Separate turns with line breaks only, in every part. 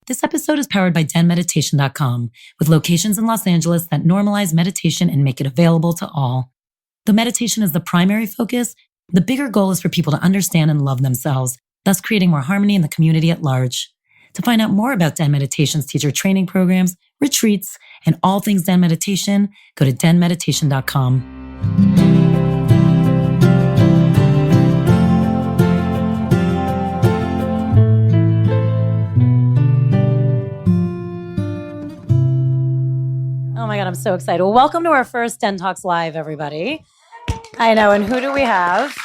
This episode is powered by DENmeditation.com, with locations in Los Angeles that normalize meditation and make it available to all. Though meditation is the primary focus, the bigger goal is for people to understand and love themselves, thus creating more harmony in the community at large. To find out more about Den Meditation's teacher training programs, retreats, and all things Den Meditation, go to DENmeditation.com. Oh my God, I'm so excited. Well, welcome to our first DENtalks Live, everybody. I know, and who do we have?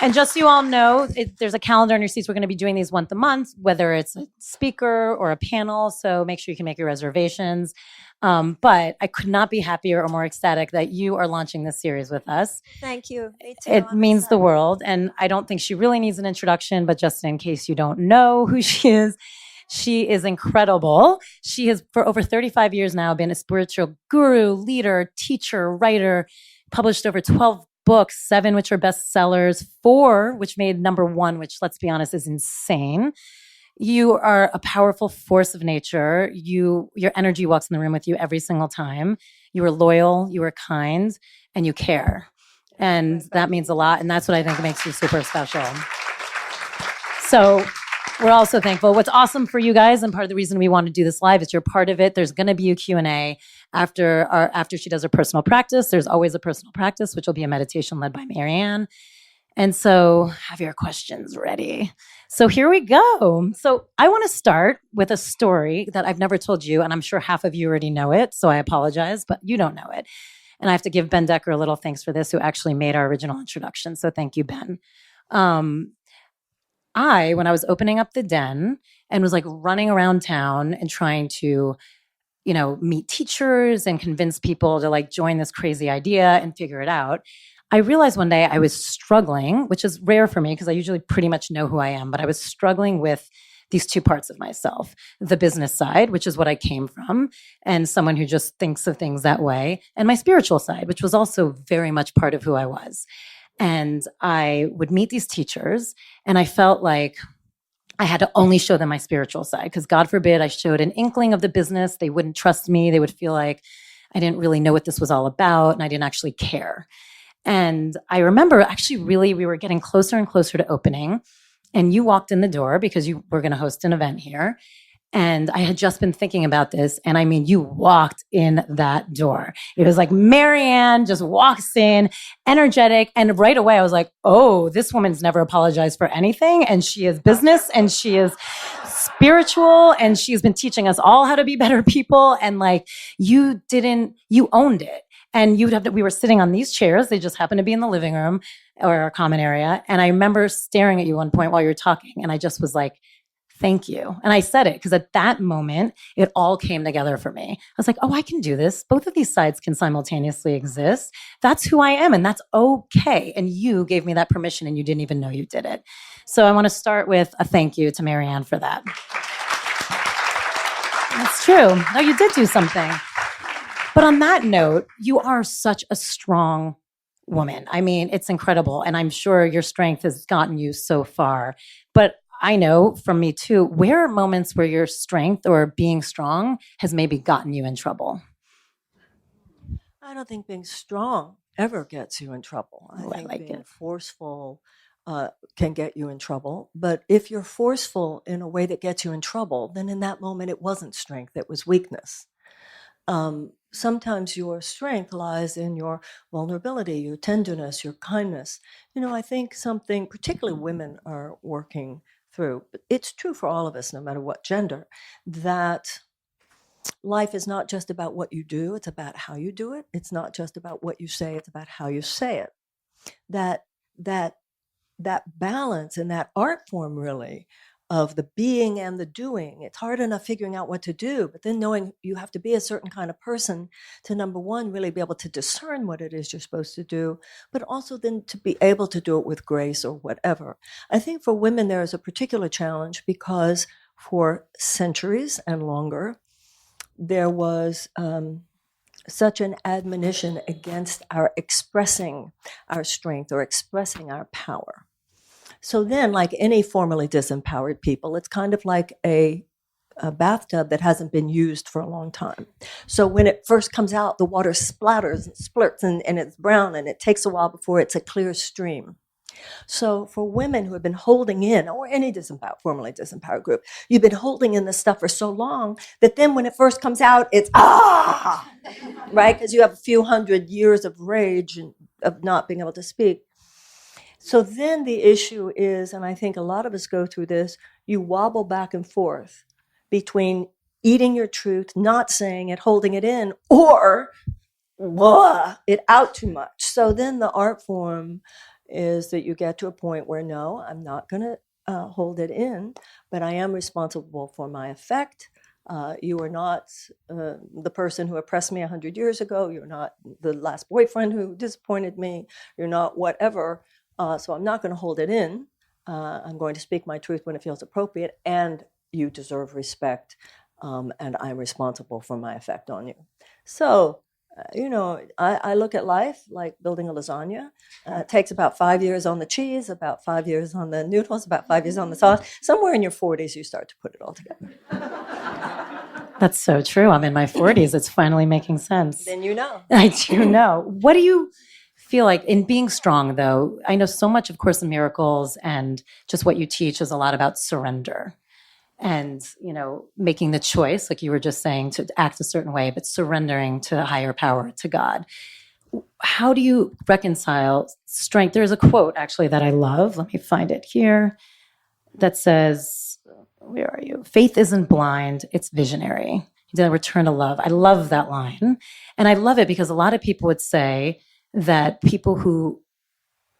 And just so you all know, there's a calendar on your seats. We're going to be doing these once a month, whether it's a speaker or a panel. So make sure you can make your reservations. But I could not be happier or more ecstatic that you are launching this series with us.
Thank you. Me too.
It means the world. And I don't think she really needs an introduction, but just in case you don't know who she is incredible. She has, for over 35 years now, been a spiritual guru, leader, teacher, writer, published over 12 books, 7 which are bestsellers, 4 which made #1, which, let's be honest, is insane. You are a powerful force of nature. Your energy walks in the room with you every single time. You are loyal, you are kind, and you care. And that means a lot. And that's what I think makes you super special. So we're also thankful. What's awesome for you guys, and part of the reason we want to do this live is you're part of it. There's going to be a Q&A after she does her personal practice. There's always a personal practice, which will be a meditation led by Marianne. And so have your questions ready. So here we go. So I want to start with a story that I've never told you, and I'm sure half of you already know it, so I apologize, but you don't know it. And I have to give Ben Decker a little thanks for this, who actually made our original introduction. So thank you, Ben. When I was opening up the Den and was like running around town and trying to, meet teachers and convince people to like join this crazy idea and figure it out, I realized one day I was struggling, which is rare for me because I usually pretty much know who I am, but I was struggling with these 2 parts of myself: the business side, which is what I came from, and someone who just thinks of things that way, and my spiritual side, which was also very much part of who I was. And I would meet these teachers, and I felt like I had to only show them my spiritual side, because God forbid I showed an inkling of the business, they wouldn't trust me. They would feel like I didn't really know what this was all about, and I didn't actually care. And I remember actually we were getting closer and closer to opening, and you walked in the door because you were going to host an event here. And I had just been thinking about this. And I mean, you walked in that door. It was like Marianne just walks in, energetic. And right away I was like, oh, this woman's never apologized for anything. And she is business, and she is spiritual, and she's been teaching us all how to be better people. And like, you owned it. And we were sitting on these chairs. They just happened to be in the living room or our common area. And I remember staring at you one point while you were talking. And I just was like, thank you. And I said it because at that moment, it all came together for me. I was like, oh, I can do this. Both of these sides can simultaneously exist. That's who I am, and that's okay. And you gave me that permission, and you didn't even know you did it. So I want to start with a thank you to Marianne for that. That's true. No, you did do something. But on that note, you are such a strong woman. I mean, it's incredible. And I'm sure your strength has gotten you so far. But I know from me too, where are moments where your strength or being strong has maybe gotten you in trouble?
I don't think being strong ever gets you in trouble. I think
like
being forceful can get you in trouble. But if you're forceful in a way that gets you in trouble, then in that moment it wasn't strength, it was weakness. Sometimes your strength lies in your vulnerability, your tenderness, your kindness. I think something particularly women are working through, but it's true for all of us, no matter what gender, that life is not just about what you do, it's about how you do it. It's not just about what you say, it's about how you say it. That balance and that art form, really, of the being and the doing. It's hard enough figuring out what to do, but then knowing you have to be a certain kind of person to, number one, really be able to discern what it is you're supposed to do, but also then to be able to do it with grace or whatever. I think for women, there is a particular challenge because for centuries and longer, there was such an admonition against our expressing our strength or expressing our power. So then, like any formerly disempowered people, it's kind of like a a bathtub that hasn't been used for a long time. So when it first comes out, the water splatters and splurts and it's brown, and it takes a while before it's a clear stream. So for women who have been holding in, or any formerly disempowered group, you've been holding in this stuff for so long that then when it first comes out, it's right? Because you have a few hundred years of rage and of not being able to speak. So then the issue is, and I think a lot of us go through this, you wobble back and forth between eating your truth, not saying it, holding it in, or it out too much. So then the art form is that you get to a point where, no, I'm not going to hold it in, but I am responsible for my effect. You are not the person who oppressed me 100 years ago. You're not the last boyfriend who disappointed me. You're not whatever. So I'm not going to hold it in. I'm going to speak my truth when it feels appropriate, and you deserve respect, and I'm responsible for my effect on you. So, I look at life like building a lasagna. It takes about 5 years on the cheese, about 5 years on the noodles, about 5 years on the sauce. Somewhere in your 40s, you start to put it all together.
That's so true. I'm in my 40s. It's finally making sense.
Then you know.
I do know. What do you feel like in being strong, though? I know so much of Course in Miracles and just what you teach is a lot about surrender. And, making the choice, like you were just saying, to act a certain way, but surrendering to a higher power, to God. How do you reconcile strength? There's a quote, actually, that I love. Let me find it here. That says, where are you? Faith isn't blind, it's visionary. You return to love. I love that line. And I love it because a lot of people would say that people who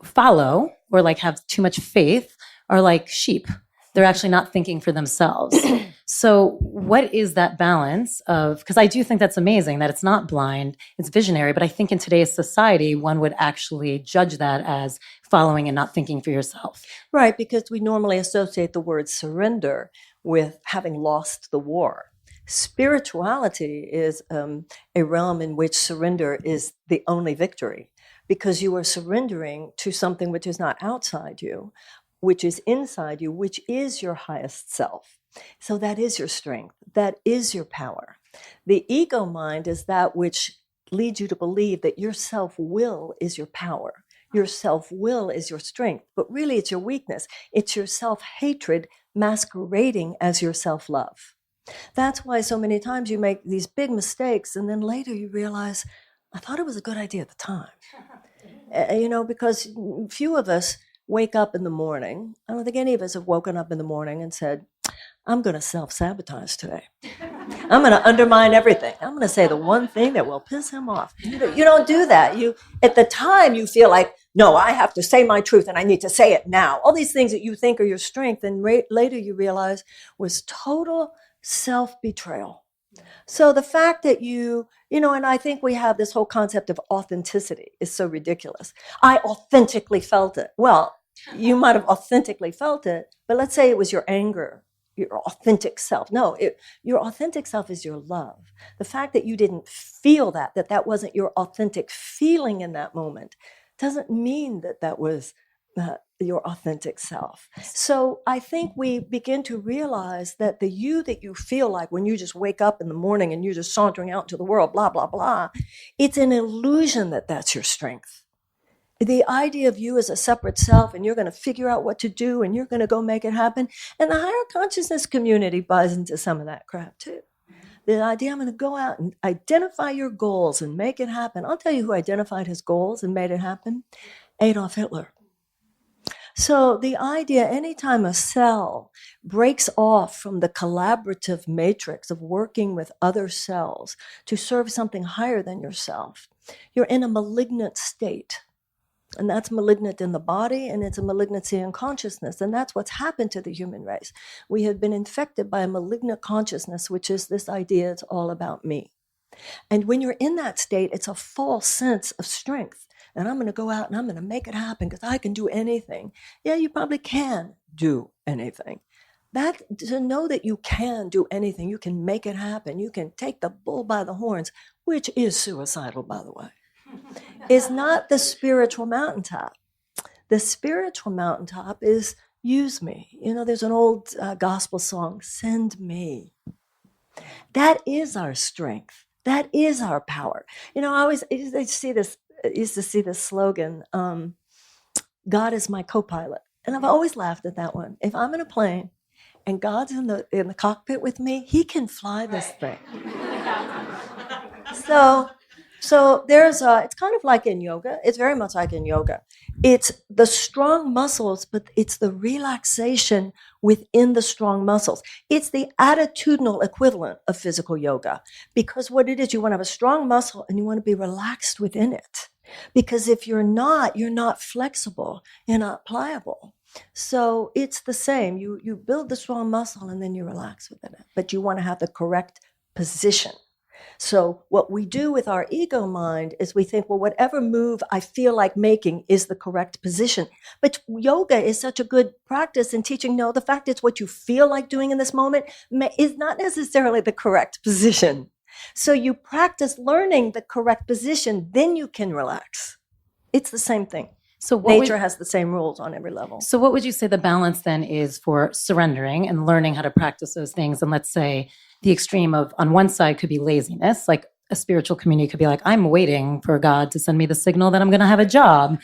follow or have too much faith are like sheep. They're actually not thinking for themselves. So what is that balance of, because I do think that's amazing that it's not blind, it's visionary, but I think in today's society, one would actually judge that as following and not thinking for yourself.
Right, because we normally associate the word surrender with having lost the war. Spirituality is a realm in which surrender is the only victory, because you are surrendering to something which is not outside you, which is inside you, which is your highest self. So that is your strength. That is your power. The ego mind is that which leads you to believe that your self-will is your power. Your self-will is your strength, but really it's your weakness. It's your self-hatred masquerading as your self-love. That's why so many times you make these big mistakes and then later you realize, I thought it was a good idea at the time. Because few of us wake up in the morning. I don't think any of us have woken up in the morning and said, I'm going to self-sabotage today. I'm going to undermine everything. I'm going to say the one thing that will piss him off. You don't do that. At the time, you feel like, no, I have to say my truth and I need to say it now. All these things that you think are your strength, and later you realize was total self-betrayal. So the fact that and I think we have this whole concept of authenticity is so ridiculous. I authentically felt it. Well, you might have authentically felt it, but let's say it was your anger, your authentic self. No, your authentic self is your love. The fact that you didn't feel that wasn't your authentic feeling in that moment, doesn't mean that was your authentic self. So I think we begin to realize that the you that you feel like when you just wake up in the morning and you're just sauntering out into the world, blah, blah, blah, it's an illusion that that's your strength. The idea of you as a separate self and you're going to figure out what to do and you're going to go make it happen. And the higher consciousness community buys into some of that crap too. The idea I'm going to go out and identify your goals and make it happen. I'll tell you who identified his goals and made it happen. Adolf Hitler. So the idea, anytime a cell breaks off from the collaborative matrix of working with other cells to serve something higher than yourself, you're in a malignant state. And that's malignant in the body, and it's a malignancy in consciousness. And that's what's happened to the human race. We have been infected by a malignant consciousness, which is this idea it's all about me. And when you're in that state, it's a false sense of strength. And I'm going to go out and I'm going to make it happen because I can do anything. Yeah, you probably can do anything. That to know that you can do anything, you can make it happen, you can take the bull by the horns, which is suicidal, by the way, is not the spiritual mountaintop. The spiritual mountaintop is use me. There's an old gospel song, send me. That is our strength. That is our power. I used to see this slogan, God is my co-pilot. And I've always laughed at that one. If I'm in a plane and God's in the cockpit with me, he can fly this thing. So it's kind of like in yoga. It's very much like in yoga. It's the strong muscles, but it's the relaxation within the strong muscles. It's the attitudinal equivalent of physical yoga, because what it is, you want to have a strong muscle and you want to be relaxed within it. Because if you're not flexible, you're not pliable. So it's the same. You build the strong muscle and then you relax within it, but you want to have the correct position. So what we do with our ego mind is we think, well, whatever move I feel like making is the correct position. But yoga is such a good practice in teaching, no, the fact it's what you feel like doing in this moment is not necessarily the correct position. So you practice learning the correct position, then you can relax. It's the same thing. So nature has the same rules on every level.
So what would you say the balance then is for surrendering and learning how to practice those things? And let's say the extreme of, on one side could be laziness, like a spiritual community could be like, I'm waiting for God to send me the signal that I'm going to have a job.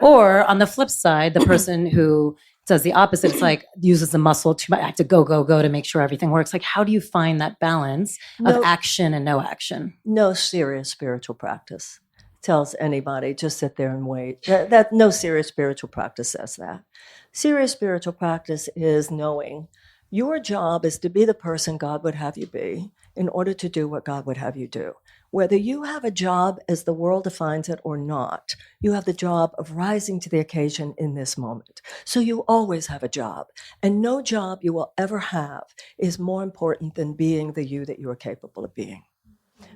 Or on the flip side, the person who does the opposite, it's like uses the muscle too much, I have to go to make sure everything works. Like, how do you find that balance of action and no action?
No serious spiritual practice tells anybody just sit there and wait. That no serious spiritual practice says that. Serious spiritual practice is knowing your job is to be the person God would have you be in order to do what God would have you do. Whether you have a job as the world defines it or not, you have the job of rising to the occasion in this moment. So you always have a job, and no job you will ever have is more important than being the you that you are capable of being.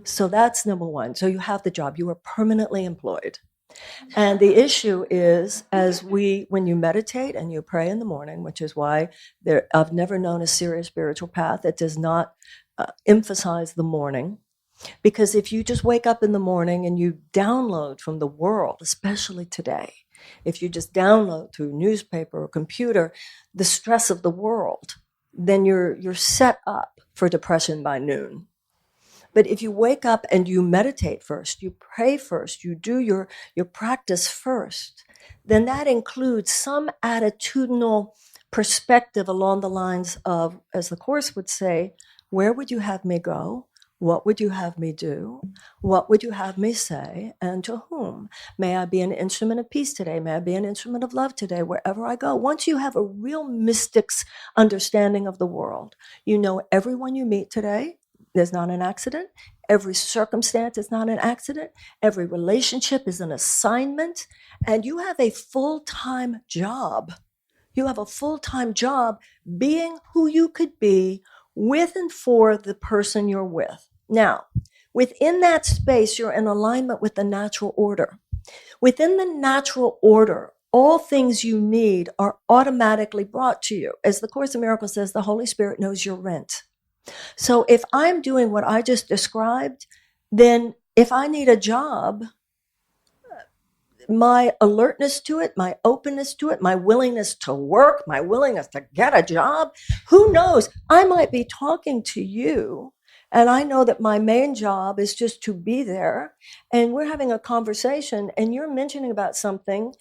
So that's number one. So you have the job. You are permanently employed. And the issue is, when you meditate and you pray in the morning, which is why I've never known a serious spiritual path that does not emphasize the morning. Because if you just wake up in the morning and you download from the world, especially today, if you just download through newspaper or computer the stress of the world, then you're set up for depression by noon. But if you wake up and you meditate first, you pray first, you do your practice first, then that includes some attitudinal perspective along the lines of, as the Course would say, where would you have me go? What would you have me do? What would you have me say? And to whom? May I be an instrument of peace today? May I be an instrument of love today, wherever I go? Once you have a real mystic's understanding of the world, you know everyone you meet today, there's not an accident. Every circumstance is not an accident. Every relationship is an assignment. And you have a full-time job. You have a full-time job being who you could be with and for the person you're with. Now, within that space, you're in alignment with the natural order. Within the natural order, all things you need are automatically brought to you. As the Course in Miracles says, the Holy Spirit knows your rent. So if I'm doing what I just described, then if I need a job, my alertness to it, my openness to it, my willingness to work, my willingness to get a job, who knows? I might be talking to you, and I know that my main job is just to be there, and we're having a conversation, and you're mentioning about something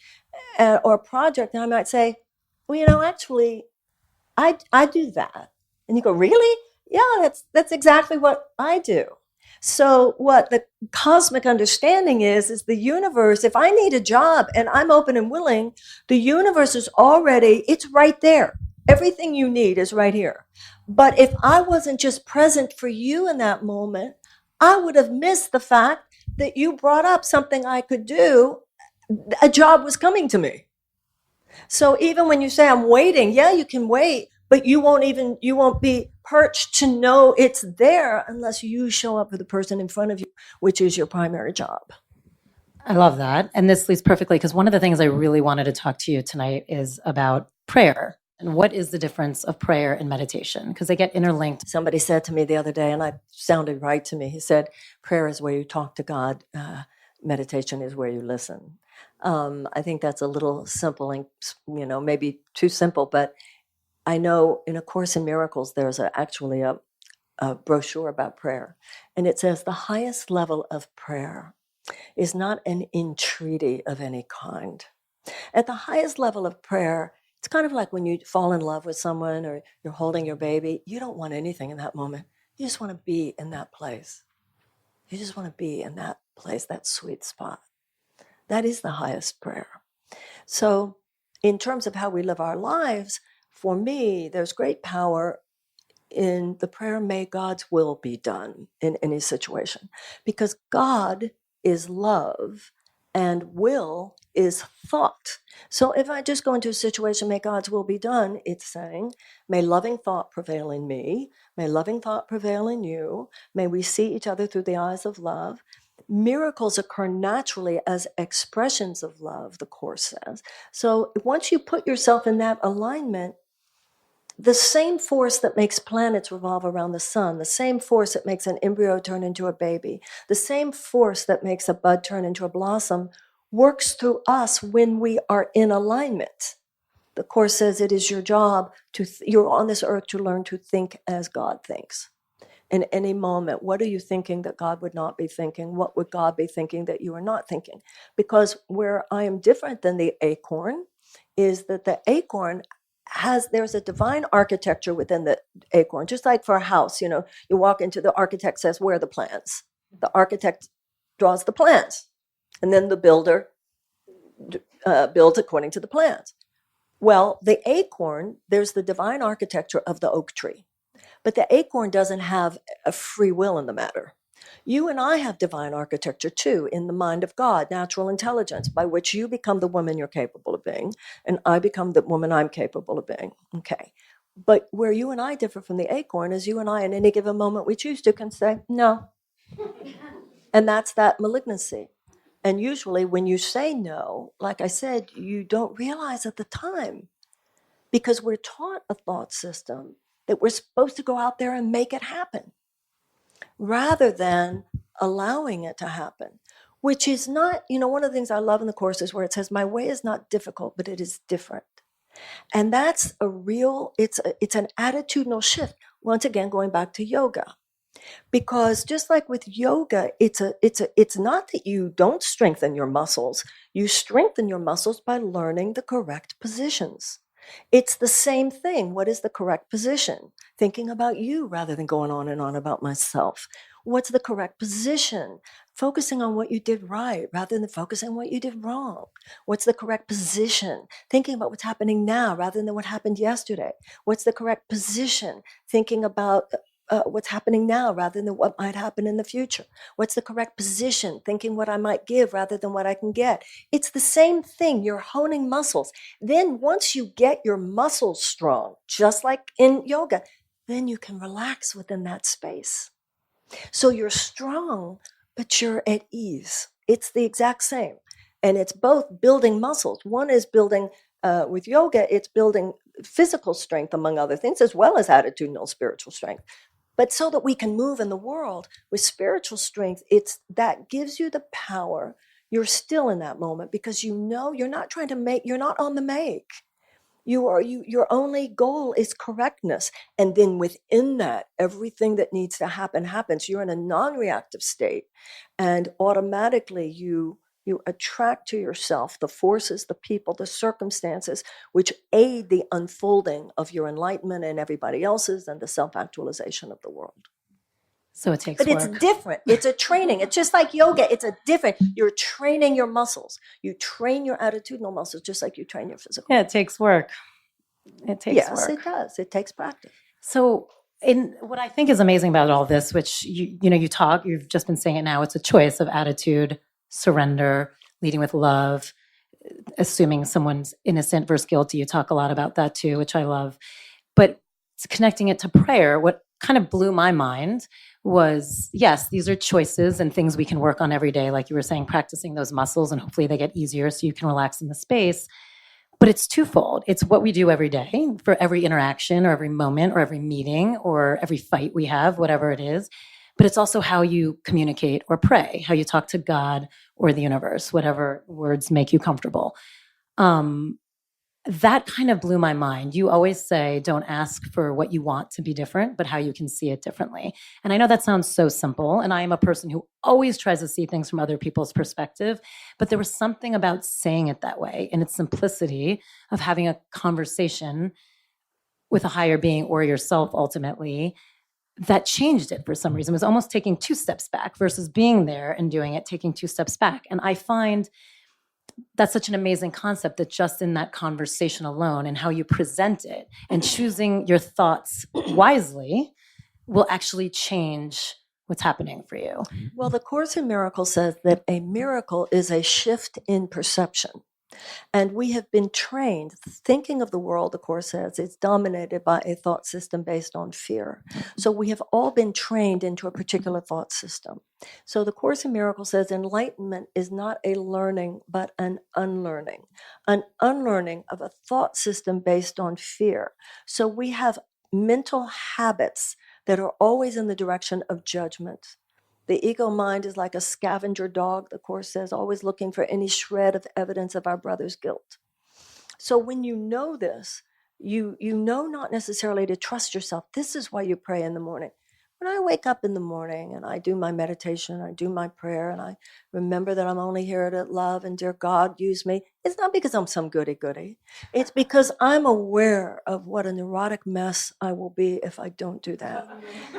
or a project, and I might say, well, actually, I do that. And you go, really? Yeah, that's exactly what I do. So what the cosmic understanding is the universe, if I need a job and I'm open and willing, the universe is already, it's right there. Everything you need is right here. But if I wasn't just present for you in that moment, I would have missed the fact that you brought up something I could do. A job was coming to me. So even when you say I'm waiting, yeah, you can wait, but you won't be perched to know it's there unless you show up for the person in front of you, which is your primary job.
I love that. And this leads perfectly, because one of the things I really wanted to talk to you tonight is about prayer. And what is the difference of prayer and meditation? Because they get interlinked.
Somebody said to me the other day, and it sounded right to me, he said, prayer is where you talk to God, meditation is where you listen. I think that's a little simple and, maybe too simple, but I know in A Course in Miracles, there's actually a brochure about prayer. And it says the highest level of prayer is not an entreaty of any kind. At the highest level of prayer, it's kind of like when you fall in love with someone or you're holding your baby. You don't want anything in that moment. You just want to be in that place. You just want to be in that place, that sweet spot. That is the highest prayer. So, in terms of how we live our lives, for me, there's great power in the prayer, may God's will be done in any situation, because God is love and will is thought. So if I just go into a situation, may God's will be done, it's saying, may loving thought prevail in me, may loving thought prevail in you, may we see each other through the eyes of love. Miracles occur naturally as expressions of love, the Course says. So once you put yourself in that alignment, the same force that makes planets revolve around the sun, the same force that makes an embryo turn into a baby, the same force that makes a bud turn into a blossom, works through us when we are in alignment. The Course says it is your job you're on this earth to learn to think as God thinks. In any moment, what are you thinking that God would not be thinking? What would God be thinking that you are not thinking? Because where I am different than the acorn is that the acorn there's a divine architecture within the acorn, just like for a house. You walk into, the architect says, where are the plans? The architect draws the plans, and then the builder builds according to the plans. Well, the acorn, there's the divine architecture of the oak tree, but the acorn doesn't have a free will in the matter. You and I have divine architecture too, in the mind of God, natural intelligence, by which you become the woman you're capable of being, and I become the woman I'm capable of being. Okay. But where you and I differ from the acorn is you and I, in any given moment we choose to, can say, no. And that's that malignancy. And usually when you say no, like I said, you don't realize at the time, because we're taught a thought system that we're supposed to go out there and make it happen, rather than allowing it to happen, which is not, one of the things I love in the Course is where it says, my way is not difficult, but it is different. And that's it's an attitudinal shift. Once again, going back to yoga, because just like with yoga, it's not that you don't strengthen your muscles. You strengthen your muscles by learning the correct positions. It's the same thing. What is the correct position? Thinking about you rather than going on and on about myself. What's the correct position? Focusing on what you did right rather than focusing on what you did wrong. What's the correct position? Thinking about what's happening now rather than what happened yesterday. What's the correct position? Thinking about what's happening now rather than what might happen in the future. What's the correct position? Thinking what I might give rather than what I can get. It's the same thing. You're honing muscles. Then once you get your muscles strong, just like in yoga, then you can relax within that space. So you're strong, but you're at ease. It's the exact same. And it's both building muscles. One is building, with yoga, it's building physical strength, among other things, as well as attitudinal spiritual strength. But so that we can move in the world with spiritual strength, that gives you the power. You're still in that moment because you're not trying to make, you're not on the make. Your only goal is correctness. And then within that, everything that needs to happen happens. You're in a non-reactive state, and automatically you attract to yourself the forces, the people, the circumstances which aid the unfolding of your enlightenment and everybody else's, and the self-actualization of the world.
So it takes
But
work.
It's different. It's a training. It's just like yoga. You're training your muscles. You train your attitudinal muscles just like you train your physical.
Yeah, it takes work. It takes work.
Yes, it does. It takes practice.
So what I think is amazing about all this, which you've just been saying it now, it's a choice of attitude, surrender, leading with love, assuming someone's innocent versus guilty. You talk a lot about that too, which I love. But connecting it to prayer, what kind of blew my mind was, yes, these are choices and things we can work on every day. Like you were saying, practicing those muscles, and hopefully they get easier so you can relax in the space. But it's twofold. It's what we do every day for every interaction or every moment or every meeting or every fight we have, whatever it is. but it's also how you communicate or pray, how you talk to God or the universe, whatever words make you comfortable. That kind of blew my mind. You always say, don't ask for what you want to be different, but how you can see it differently. And I know that sounds so simple. And I am a person who always tries to see things from other people's perspective. But there was something about saying it that way and its simplicity of having a conversation with a higher being or yourself ultimately that changed it for some reason. It was almost taking 2 steps back versus being there and doing it, taking 2 steps back. And I find that's such an amazing concept that just in that conversation alone and how you present it and choosing your thoughts wisely will actually change what's happening for you.
Well, the Course in Miracles says that a miracle is a shift in perception. And we have been trained, thinking of the world, the Course says, it's dominated by a thought system based on fear. So we have all been trained into a particular thought system. So the Course in Miracles says enlightenment is not a learning, but an unlearning of a thought system based on fear. So we have mental habits that are always in the direction of judgment. The ego mind is like a scavenger dog, the Course says, always looking for any shred of evidence of our brother's guilt. So when you know this, you know not necessarily to trust yourself. This is why you pray in the morning. When I wake up in the morning and I do my meditation, I do my prayer, and I remember that I'm only here to love and dear God, use me, it's not because I'm some goody-goody. It's because I'm aware of what a neurotic mess I will be if I don't do that.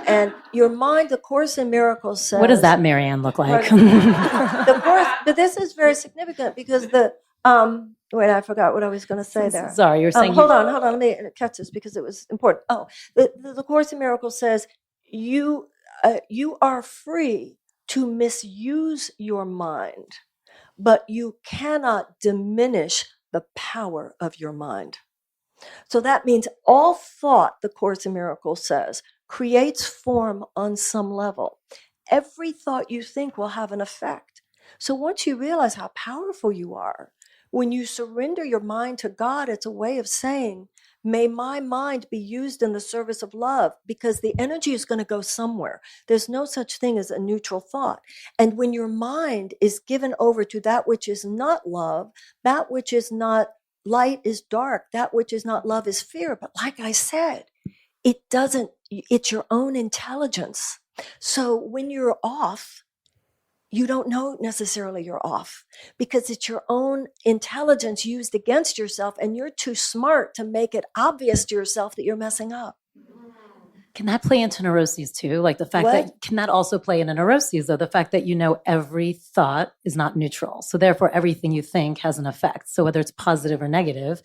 And your mind, the Course in Miracles says...
What does that, Marianne, look like?
The Course, but this is very significant because wait, I forgot what I was going to say there.
Sorry, you're saying...
Hold on, let me catch this because it was important. The Course in Miracles says, you are free to misuse your mind, but you cannot diminish the power of your mind. So that means all thought, the Course in Miracles says, creates form on some level. Every thought you think will have an effect. So once you realize how powerful you are, when you surrender your mind to God, it's a way of saying, may my mind be used in the service of love, because the energy is going to go somewhere. There's no such thing as a neutral thought. And when your mind is given over to that which is not love, that which is not light is dark, that which is not love is fear. But like I said, it's your own intelligence. So when you're off, you don't know necessarily you're off because it's your own intelligence used against yourself, and you're too smart to make it obvious to yourself that you're messing up.
Can that play into neuroses too? Like the fact that, can that also play into neuroses though? The fact that you know every thought is not neutral. So therefore everything you think has an effect. So whether it's positive or negative,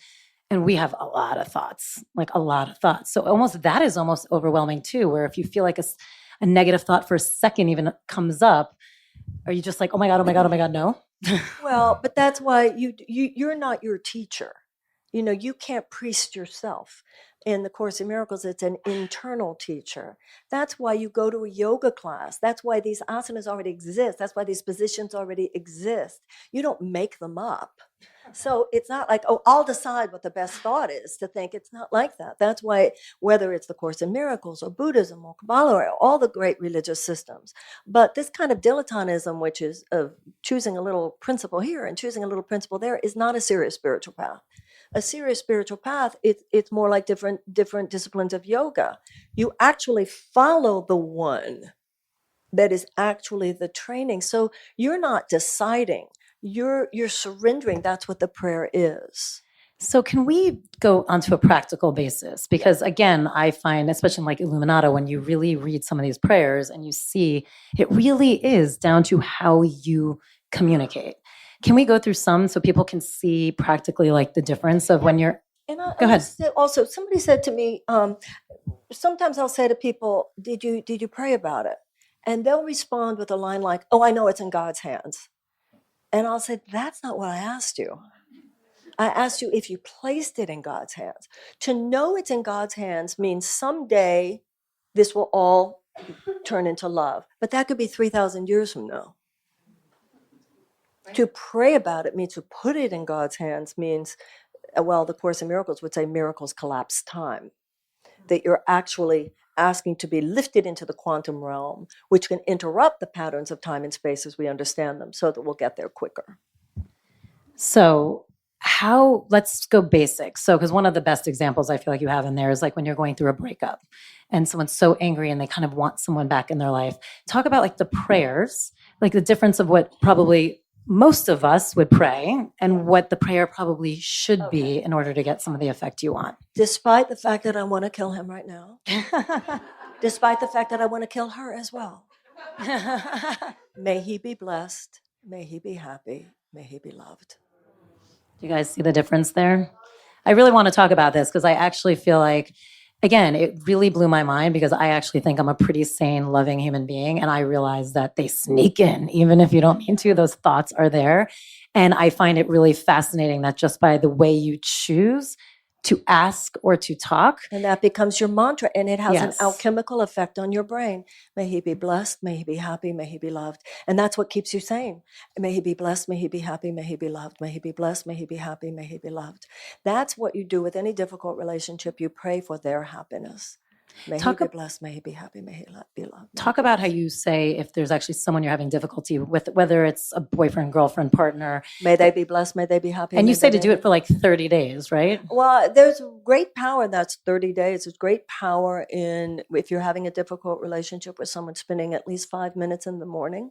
and we have a lot of thoughts, like a lot of thoughts. So that is almost overwhelming too, where if you feel like a negative thought for a second even comes up, are you just like, oh my God, no?
Well, but that's why you're not your teacher. You can't priest yourself. In the Course in Miracles, it's an internal teacher. That's why you go to a yoga class. That's why these asanas already exist. That's why these positions already exist. You don't make them up. So it's not like, oh, I'll decide what the best thought is to think. It's not like that. That's why, whether it's the Course in Miracles or Buddhism or Kabbalah or all the great religious systems, but this kind of dilettantism, which is of choosing a little principle here and choosing a little principle there, is not a serious spiritual path. A serious spiritual path, it's more like different disciplines of yoga. You actually follow the one that is actually the training. So you're not deciding. You're surrendering. That's what the prayer is.
So can we go onto a practical basis? Because again, I find, especially in like Illuminato, when you really read some of these prayers and you see it really is down to how you communicate. Can we go through some so people can see practically like the difference of when you're... Go ahead.
Also, somebody said to me, sometimes I'll say to people, did you pray about it? And they'll respond with a line like, oh, I know it's in God's hands. And I'll say, that's not what I asked you. I asked you if you placed it in God's hands. To know it's in God's hands means someday this will all turn into love. But that could be 3,000 years from now. To pray about it means to put it in God's hands means, well, the Course in Miracles would say miracles collapse time. That you're actually asking to be lifted into the quantum realm, which can interrupt the patterns of time and space as we understand them, so that we'll get there quicker.
So let's go basic. So, because one of the best examples I feel like you have in there is like when you're going through a breakup and someone's so angry and they kind of want someone back in their life. Talk about like the prayers, like the difference of what probably most of us would pray and what the prayer probably should be in order to get some of the effect you want.
Despite the fact that I want to kill him right now, despite the fact that I want to kill her as well, may he be blessed, may he be happy, may he be loved.
Do you guys see the difference there? I really want to talk about this because I actually feel like, again, it really blew my mind because I actually think I'm a pretty sane, loving human being. And I realize that they sneak in, even if you don't mean to, those thoughts are there. And I find it really fascinating that just by the way you choose to ask or to talk.
And that becomes your mantra, and it has
Yes.
an alchemical effect on your brain. May he be blessed, may he be happy, may he be loved. And that's what keeps you sane. May he be blessed, may he be happy, may he be loved. May he be blessed, may he be happy, may he be loved. That's what you do with any difficult relationship. You pray for their happiness. May he be blessed, may he be happy, may he be loved.
Talk about how you say if there's actually someone you're having difficulty with, whether it's a boyfriend, girlfriend, partner.
May they be blessed, may they be happy.
And you say to do it for like 30 days, right?
Well, there's great power. That's 30 days. There's great power in, if you're having a difficult relationship with someone, spending at least 5 minutes in the morning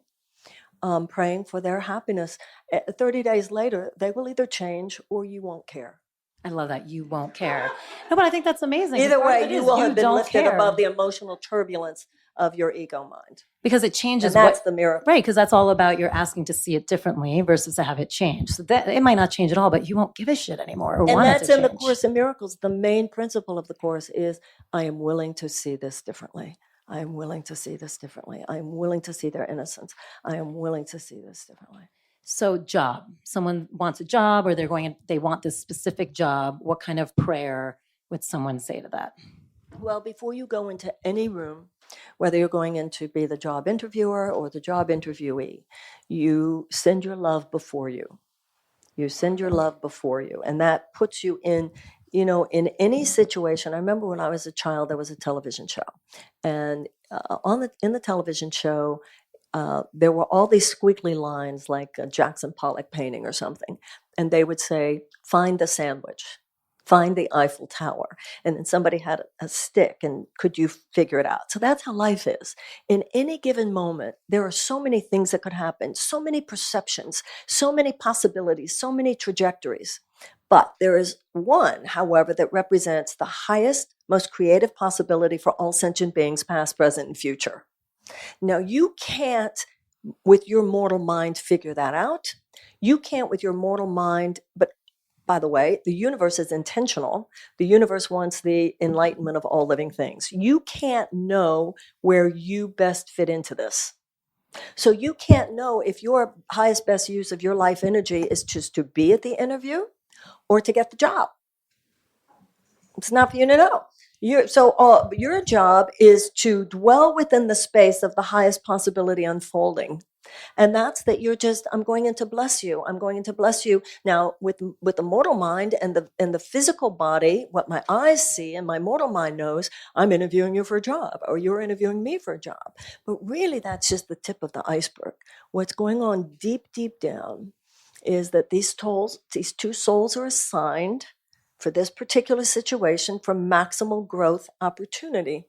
praying for their happiness. 30 days later, they will either change or you won't care.
I love that. You won't care. No, but I think that's amazing.
Either way, you will have been lifted
care.
above the emotional turbulence of your ego mind.
Because it changes.
And that's the miracle.
Right, because that's all about you're asking to see it differently versus to have it change. So that it might not change at all, but you won't give a shit anymore or want it to change.
And that's in the Course in Miracles. The main principle of the Course is, I am willing to see this differently. I am willing to see this differently. I am willing to see their innocence. I am willing to see this differently.
So job, someone wants a job or they want this specific job. What kind of prayer would someone say to that?
Well, before you go into any room, whether you're going in to be the job interviewer or the job interviewee, you send your love before you. You send your love before you. And that puts you in, in any situation. I remember when I was a child, there was a television show. And in the television show, there were all these squiggly lines like a Jackson Pollock painting or something. And they would say, find the sandwich, find the Eiffel Tower. And then somebody had a stick and could you figure it out? So that's how life is. In any given moment, there are so many things that could happen, so many perceptions, so many possibilities, so many trajectories. But there is one, however, that represents the highest, most creative possibility for all sentient beings, past, present, and future. Now, you can't, with your mortal mind, figure that out. You can't with your mortal mind, but by the way, the universe is intentional. The universe wants the enlightenment of all living things. You can't know where you best fit into this. So you can't know if your highest, best use of your life energy is just to be at the interview or to get the job. It's not for you to know. Your job is to dwell within the space of the highest possibility unfolding. And that's that I'm going in to bless you. I'm going in to bless you. Now, with the mortal mind and the physical body, what my eyes see and my mortal mind knows, I'm interviewing you for a job, or you're interviewing me for a job. But really, that's just the tip of the iceberg. What's going on deep, deep down is that these two souls are assigned for this particular situation for maximal growth opportunity.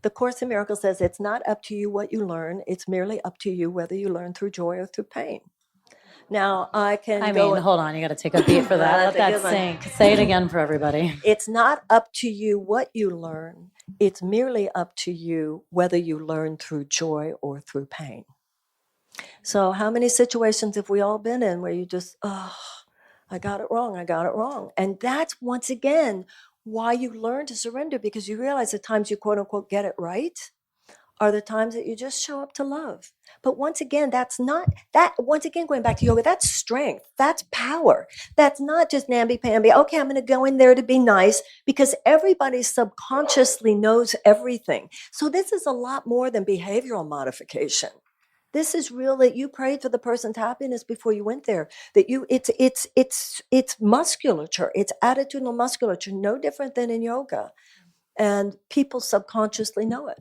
The Course in Miracles says it's not up to you what you learn. It's merely up to you whether you learn through joy or through pain. Now, hold
on. You got to take a beat for that. Let that sink. Say it again for everybody.
It's not up to you what you learn. It's merely up to you whether you learn through joy or through pain. So how many situations have we all been in where you just, I got it wrong. And that's, once again, why you learn to surrender, because you realize the times you quote unquote get it right are the times that you just show up to love. But once again, going back to yoga, that's strength, that's power. That's not just namby-pamby. Okay, I'm going to go in there to be nice, because everybody subconsciously knows everything. So this is a lot more than behavioral modification. This is real, that you prayed for the person's happiness before you went there. It's musculature. It's attitudinal musculature, no different than in yoga. And people subconsciously know it.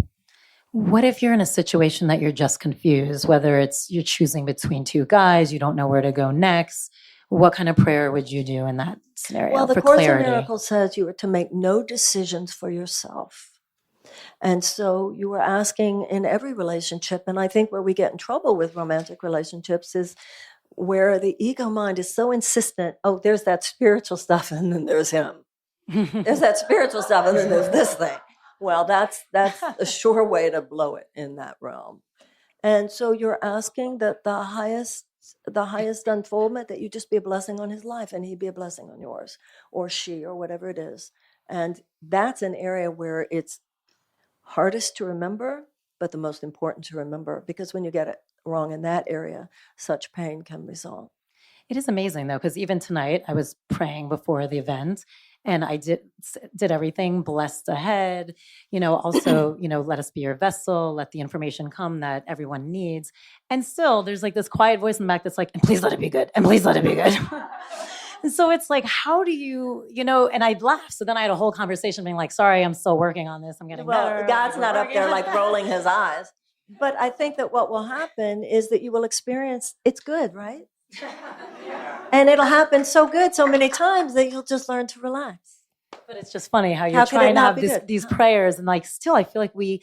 What if you're in a situation that you're just confused, whether it's you're choosing between two guys, you don't know where to go next? What kind of prayer would you do in that scenario
Well, the
for
Course in
clarity?
Miracles says you are to make no decisions for yourself. And so you were asking in every relationship, and I think where we get in trouble with romantic relationships is where the ego mind is so insistent, oh, there's that spiritual stuff, and then there's him. There's that spiritual stuff, and then there's this thing. Well, that's a sure way to blow it in that realm. And so you're asking that the highest unfoldment, that you just be a blessing on his life and he be a blessing on yours, or she, or whatever it is. And that's an area where it's hardest to remember, but the most important to remember, because when you get it wrong in that area, such pain can result.
It is amazing though, because even tonight I was praying before the event and I did everything, blessed ahead, also, let us be your vessel, let the information come that everyone needs. And still there's like this quiet voice in the back that's like, and please let it be good, and please let it be good. And so it's like, how do you, and I'd laugh. So then I had a whole conversation being like, sorry, I'm still working on this. I'm getting better.
Well, God's not up there like rolling his eyes. But I think that what will happen is that you will experience, it's good, right? And it'll happen so good so many times that you'll just learn to relax.
But it's just funny how you're trying to have these prayers, and like still I feel like we,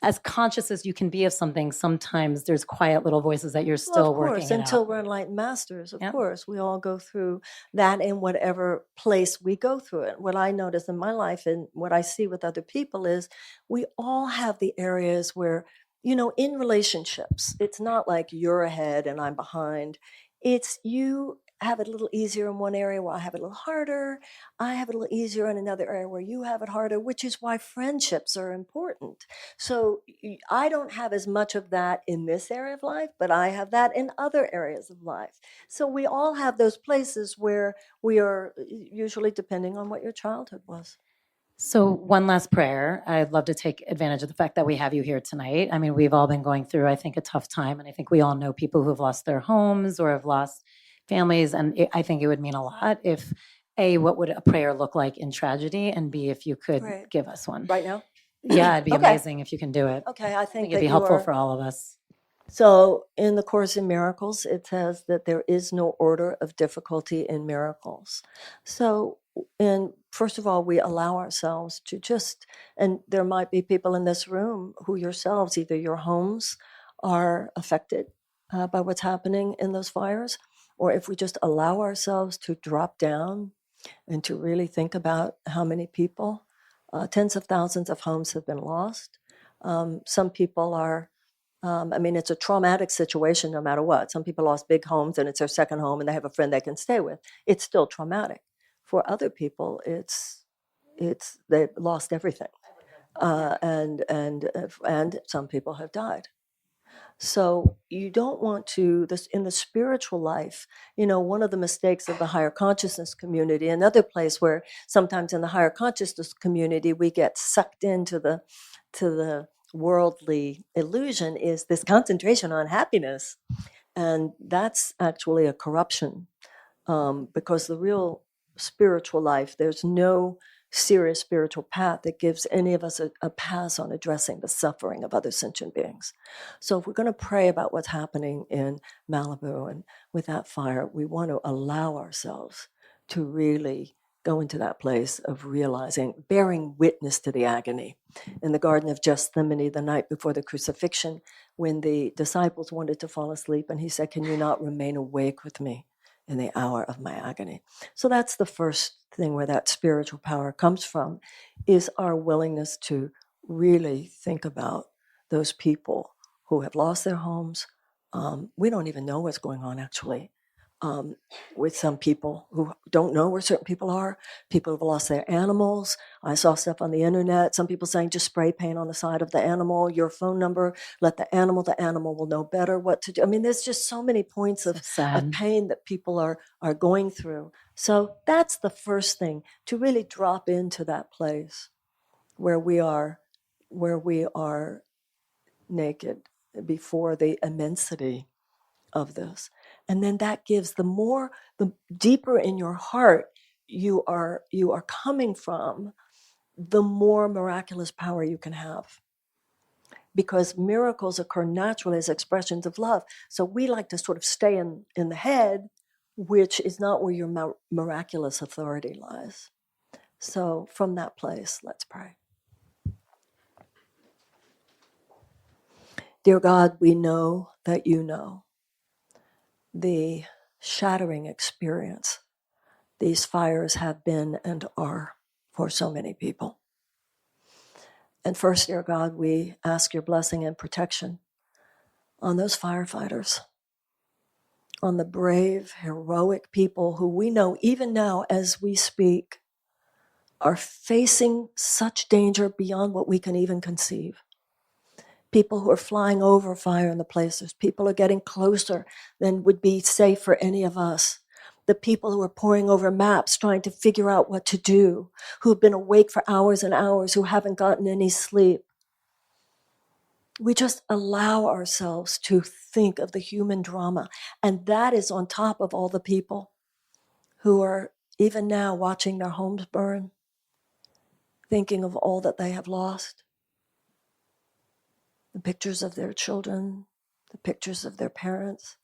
as conscious as you can be of something, sometimes there's quiet little voices that you're still working it
until
out.
we're enlightened masters, of course. We all go through that in whatever place we go through it. What I notice in my life and what I see with other people is we all have the areas where, in relationships, it's not like you're ahead and I'm behind. It's you have it a little easier in one area where I have it a little harder. I have it a little easier in another area where you have it harder, which is why friendships are important. So I don't have as much of that in this area of life, but I have that in other areas of life. So we all have those places where we are, usually depending on what your childhood was.
So one last prayer. I'd love to take advantage of the fact that we have you here tonight. I mean, we've all been going through, I think, a tough time. And I think we all know people who have lost their homes or have lost families. And I think it would mean a lot if, A, what would a prayer look like in tragedy? And B, if you could give us one.
Right now?
Yeah, it'd be amazing if you can do it.
Okay, I think
it'd be helpful for all of us.
So in the Course in Miracles, it says that there is no order of difficulty in miracles. So, and first of all, we allow ourselves to just, and there might be people in this room who yourselves, either your homes are affected by what's happening in those fires, or if we just allow ourselves to drop down and to really think about how many people, tens of thousands of homes have been lost. Some people are, it's a traumatic situation no matter what. Some people lost big homes and it's their second home and they have a friend they can stay with. It's still traumatic. For other people, it's they've lost everything, and some people have died. So you don't want to, this in the spiritual life, one of the mistakes of the higher consciousness community, another place where sometimes in the higher consciousness community we get sucked into the worldly illusion, is this concentration on happiness. And that's actually a corruption, because the real spiritual life, there's no serious spiritual path that gives any of us a pass on addressing the suffering of other sentient beings. So if we're going to pray about what's happening in Malibu and with that fire, we want to allow ourselves to really go into that place of realizing, bearing witness to the agony. In the Garden of Gethsemane, the night before the crucifixion, when the disciples wanted to fall asleep, and he said, "Can you not remain awake with me in the hour of my agony?" So that's the first thing where that spiritual power comes from, is our willingness to really think about those people who have lost their homes. We don't even know what's going on, actually, with some people who don't know where certain people are. People have lost their animals. I saw stuff on the internet, some people saying just spray paint on the side of the animal, your phone number, let the animal will know better what to do. I mean, there's just so many points of pain that people are going through. So that's the first thing, to really drop into that place where we are naked before the immensity of this. And then that gives the deeper in your heart you are coming from, the more miraculous power you can have. Because miracles occur naturally as expressions of love. So we like to sort of stay in the head, which is not where your miraculous authority lies. So from that place, let's pray. Dear God, we know that you know the shattering experience these fires have been and are for so many people. And first, dear God, we ask your blessing and protection on those firefighters, on the brave, heroic people who we know even now as we speak are facing such danger beyond what we can even conceive. People who are flying over fire in the places. People are getting closer than would be safe for any of us. The people who are poring over maps, trying to figure out what to do, who have been awake for hours and hours, who haven't gotten any sleep. We just allow ourselves to think of the human drama. And that is on top of all the people who are even now watching their homes burn, thinking of all that they have lost. The pictures of their children, the pictures of their parents,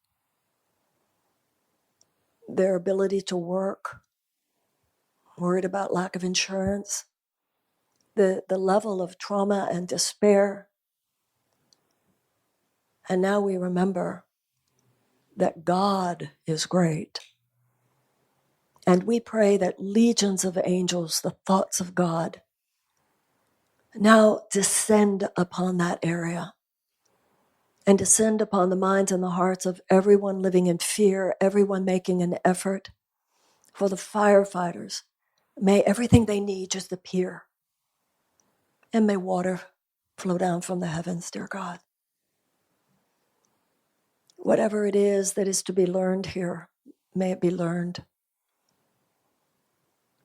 their ability to work, worried about lack of insurance, the level of trauma and despair. And now we remember that God is great. And we pray that legions of angels, the thoughts of God, now descend upon that area and descend upon the minds and the hearts of everyone living in fear, everyone making an effort. For the firefighters, may everything they need just appear. And may water flow down from the heavens, dear God. Whatever it is that is to be learned here, may it be learned.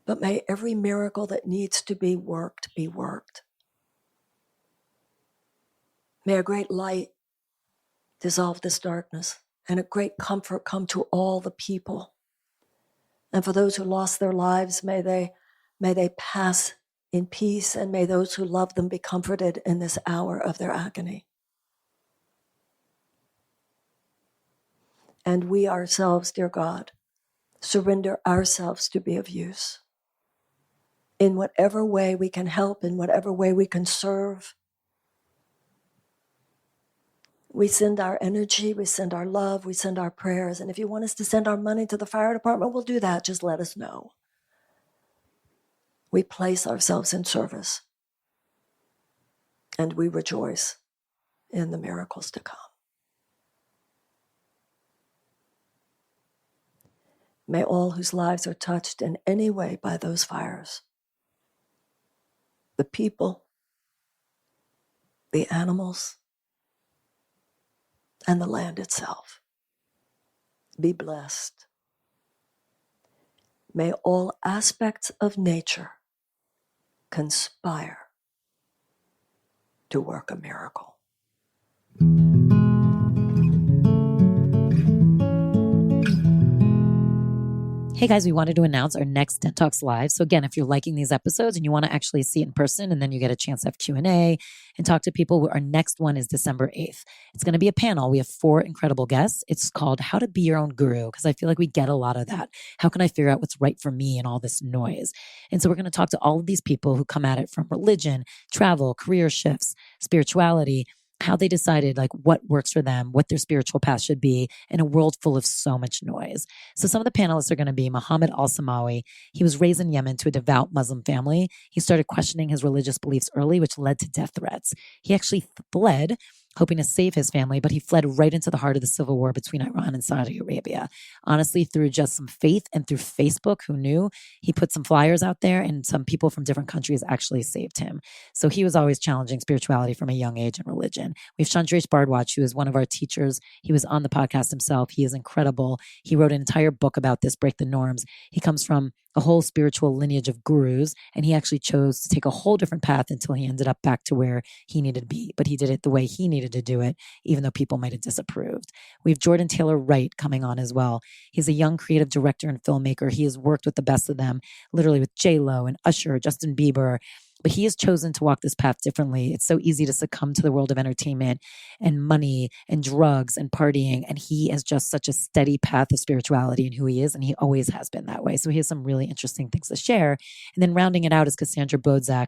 But may every miracle that needs to be worked be worked. May a great light dissolve this darkness and a great comfort come to all the people. And for those who lost their lives, may they pass in peace, and may those who love them be comforted in this hour of their agony. And we ourselves, dear God, surrender ourselves to be of use. In whatever way we can help, in whatever way we can serve. We send our energy, we send our love, we send our prayers. And if you want us to send our money to the fire department, we'll do that. Just let us know. We place ourselves in service. And we rejoice in the miracles to come. May all whose lives are touched in any way by those fires, the people, the animals, and the land itself, be blessed. May all aspects of nature conspire to work a miracle.
Hey guys, we wanted to announce our next DENtalks Live. So again, if you're liking these episodes and you want to actually see it in person, and then you get a chance to have Q&A and talk to people, our next one is December 8th. It's going to be a panel. We have 4 incredible guests. It's called How to Be Your Own Guru, because I feel like we get a lot of that. How can I figure out what's right for me and all this noise? And so we're going to talk to all of these people who come at it from religion, travel, career shifts, spirituality, how they decided like what works for them, what their spiritual path should be in a world full of so much noise. So some of the panelists are going to be Muhammad al-Samawi. He was raised in Yemen to a devout Muslim family. He started questioning his religious beliefs early, which led to death threats. He actually fled, hoping to save his family, but he fled right into the heart of the civil war between Iran and Saudi Arabia. Honestly, through just some faith and through Facebook, who knew, he put some flyers out there and some people from different countries actually saved him. So he was always challenging spirituality from a young age and religion. We have Chandresh Bardwaj, who is one of our teachers. He was on the podcast himself. He is incredible. He wrote an entire book about this, Break the Norms. He comes from a whole spiritual lineage of gurus, and he actually chose to take a whole different path until he ended up back to where he needed to be. But he did it the way he needed to do it, even though people might have disapproved. We have Jordan Taylor Wright coming on as well. He's a young creative director and filmmaker. He has worked with the best of them, literally with J-Lo and Usher, Justin Bieber, But he has chosen to walk this path differently. It's so easy to succumb to the world of entertainment and money and drugs and partying. And he has just such a steady path of spirituality and who he is. And he always has been that way. So he has some really interesting things to share. And then rounding it out is Cassandra Bodzak.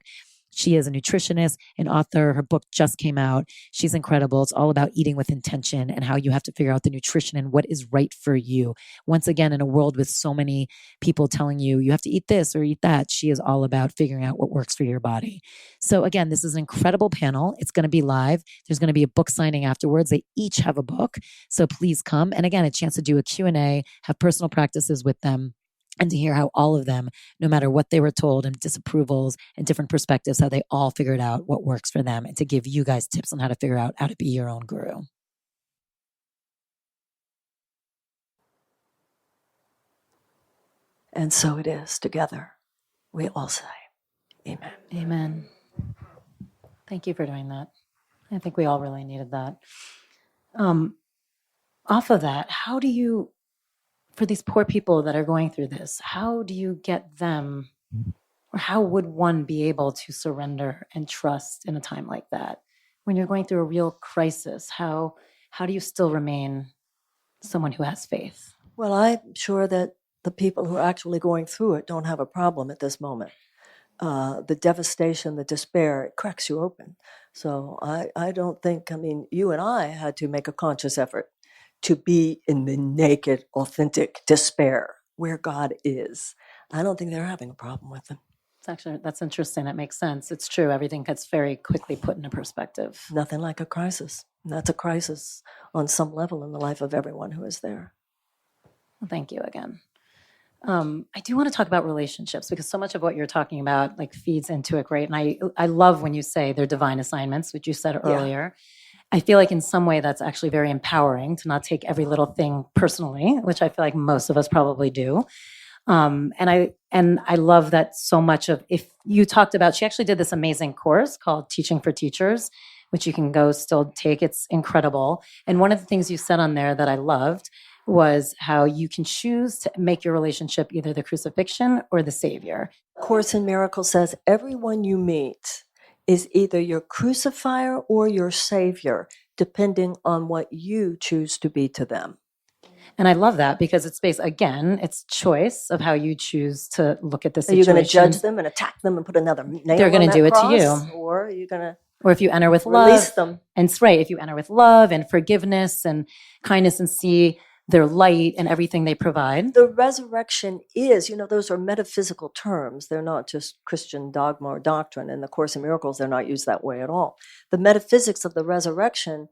She is a nutritionist, an author. Her book just came out. She's incredible. It's all about eating with intention and how you have to figure out the nutrition and what is right for you. Once again, in a world with so many people telling you, you have to eat this or eat that, she is all about figuring out what works for your body. So again, this is an incredible panel. It's going to be live. There's going to be a book signing afterwards. They each have a book. So please come. And again, a chance to do a Q&A, have personal practices with them, and to hear how all of them, no matter what they were told and disapprovals and different perspectives, how they all figured out what works for them, and to give you guys tips on how to figure out how to be your own guru.
And so it is. Together, we all say, amen.
Amen. Thank you for doing that. I think we all really needed that. Off of that, how do you, for these poor people that are going through this, how do you get them, or how would one be able to surrender and trust in a time like that? When you're going through a real crisis, how do you still remain someone who has faith?
Well, I'm sure that the people who are actually going through it don't have a problem at this moment. The devastation, the despair, it cracks you open. So I don't think, I mean, you and I had to make a conscious effort to be in the naked, authentic despair where God is. I don't think they're having a problem with it.
That's interesting. That makes sense. It's true. Everything gets very quickly put into perspective.
Nothing like a crisis. And that's a crisis on some level in the life of everyone who is there.
Well, thank you again. I do want to talk about relationships, because so much of what you're talking about like feeds into it great. And I love when you say they're divine assignments, which you said earlier. I feel like in some way that's actually very empowering to not take every little thing personally, which I feel like most of us probably do. And I love that so much of, if you talked about, she actually did this amazing course called Teaching for Teachers, which you can go still take. It's incredible. And one of the things you said on there that I loved was how you can choose to make your relationship either the crucifixion or the savior.
Course in Miracles says everyone you meet is either your crucifier or your savior, depending on what you choose to be to them.
And I love that, because it's based, again, it's choice of how you choose to look at the situation.
Are you going to judge them and attack them and put another nail
They're going to do it to you.
Or are you going to
or if you enter with
release
love,
them?
And it's right, if you enter with love and forgiveness and kindness and see their light and everything they provide.
The resurrection is, those are metaphysical terms. They're not just Christian dogma or doctrine. In the Course in Miracles, they're not used that way at all. The metaphysics of the resurrection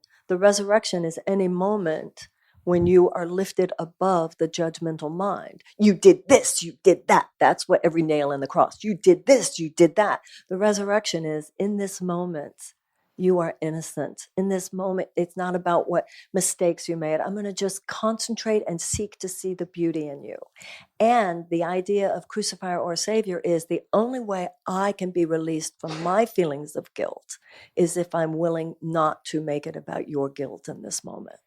is any moment when you are lifted above the judgmental mind. You did this, you did that. That's what every nail in the cross. You did this, you did that. The resurrection is, in this moment, you are innocent. In this moment, it's not about what mistakes you made. I'm going to just concentrate and seek to see the beauty in you. And the idea of crucifier or savior is, the only way I can be released from my feelings of guilt is if I'm willing not to make it about your guilt in this moment.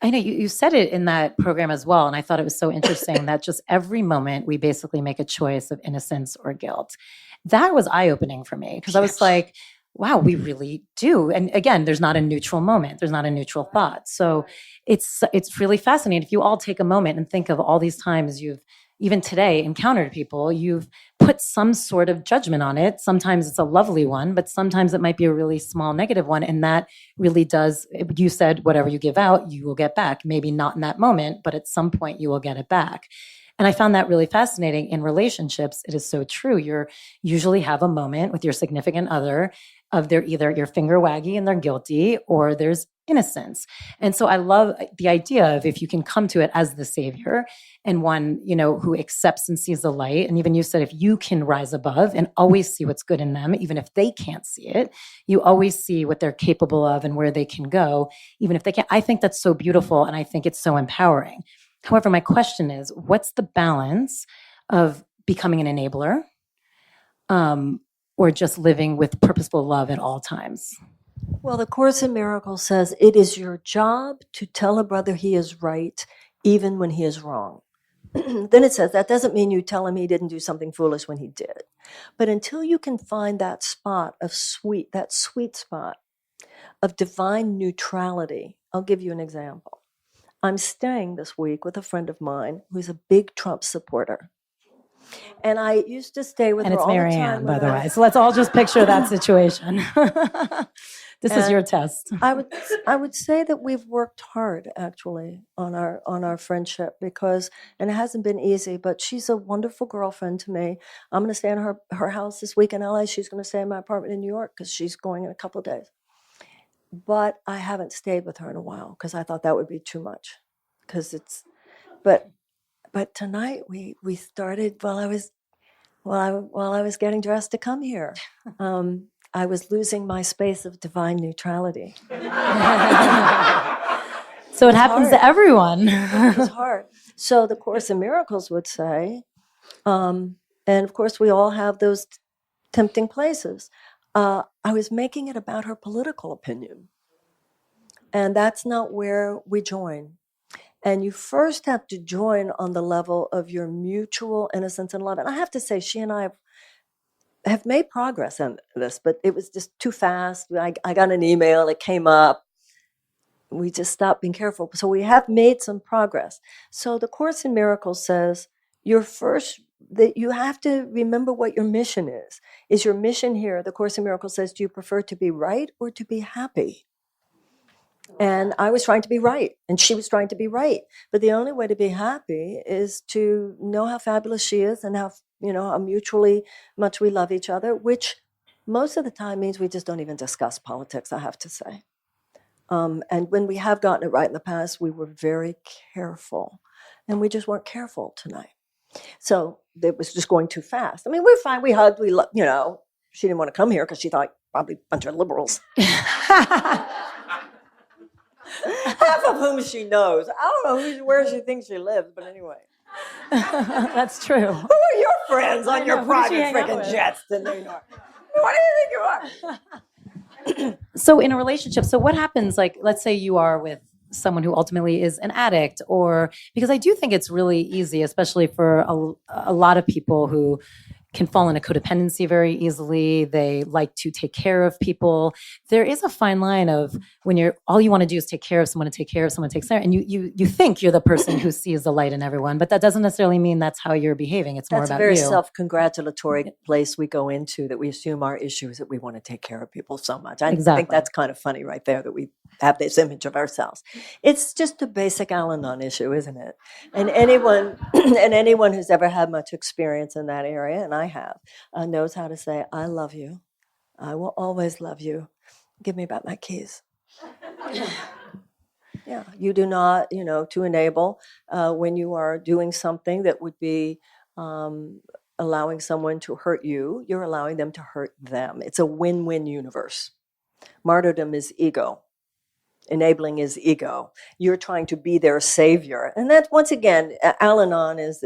I know you said it in that program as well. And I thought it was so interesting that just every moment we basically make a choice of innocence or guilt. That was eye-opening for me, because I was like, wow, we really do. And again, there's not a neutral moment. There's not a neutral thought. So it's really fascinating. If you all take a moment and think of all these times you've, even today, encountered people, you've put some sort of judgment on it. Sometimes it's a lovely one, but sometimes it might be a really small negative one. And that really does, you said, whatever you give out, you will get back. Maybe not in that moment, but at some point you will get it back. And I found that really fascinating. In relationships, it is so true. You usually have a moment with your significant other of they're either your finger waggy and they're guilty, or there's innocence. And so I love the idea of, if you can come to it as the savior and one, who accepts and sees the light. And even you said, if you can rise above and always see what's good in them, even if they can't see it, you always see what they're capable of and where they can go, even if they can't. I think that's so beautiful. And I think it's so empowering. However, my question is, what's the balance of becoming an enabler, or just living with purposeful love at all times?
Well, the Course in Miracles says it is your job to tell a brother he is right, even when he is wrong. then it says, that doesn't mean you tell him he didn't do something foolish when he did. But until you can find that spot of that sweet spot of divine neutrality, I'll give you an example. I'm staying this week with a friend of mine who's a big Trump supporter. And I used to stay with
and
her
it's
all
Marianne,
the time.
by the way. So let's all just picture that situation. This is your test.
I would say that we've worked hard actually on our friendship because, and it hasn't been easy, but she's a wonderful girlfriend to me. I'm going to stay in her house this week in LA. She's going to stay in my apartment in New York because she's going in a couple of days. But I haven't stayed with her in a while because I thought that would be too much. But tonight we started while I was getting dressed to come here. I was losing my space of divine neutrality.
So it happens to everyone.
It was hard. So the Course in Miracles would say, and of course we all have those tempting places. I was making it about her political opinion. And that's not where we join. And you first have to join on the level of your mutual innocence and love. And I have to say, she and I have made progress on this, but it was just too fast. I got an email, it came up. We just stopped being careful. So we have made some progress. So the Course in Miracles says, that you have to remember what your mission is. Is your mission here, the Course in Miracles says, do you prefer to be right or to be happy? And I was trying to be right, and she was trying to be right. But the only way to be happy is to know how fabulous she is and how mutually much we love each other, which most of the time means we just don't even discuss politics, I have to say. And when we have gotten it right in the past, we were very careful, and we just weren't careful tonight. So it was just going too fast. I mean, we're fine. We hugged. She didn't want to come here because she thought probably a bunch of liberals. Half of whom she knows. I don't know where she thinks she lives, but anyway.
That's true.
Who are your friends on your private freaking jets to New York? What do you think you are?
So in a relationship, so what happens, like, let's say you are with someone who ultimately is an addict, or because I do think it's really easy, especially for a lot of people who can fall into codependency very easily. They like to take care of people. There is a fine line of when all you want to do is take care of someone, to take care of someone, takes care, and you think you're the person who sees the light in everyone, but that doesn't necessarily mean that's how you're behaving. It's more about you.
That's a very self-congratulatory place we go into, that we assume our issue is that we want to take care of people so much. I think that's kind of funny right there, that we have this image of ourselves. It's just a basic Al-Anon issue, isn't it? And anyone who's ever had much experience in that area, and I have, knows how to say, I love you. I will always love you. Give me back my keys. Yeah, you do not, to enable when you are doing something that would be allowing someone to hurt you, you're allowing them to hurt them. It's a win-win universe. Martyrdom is ego. Enabling is ego. You're trying to be their savior. And that, once again, Al-Anon is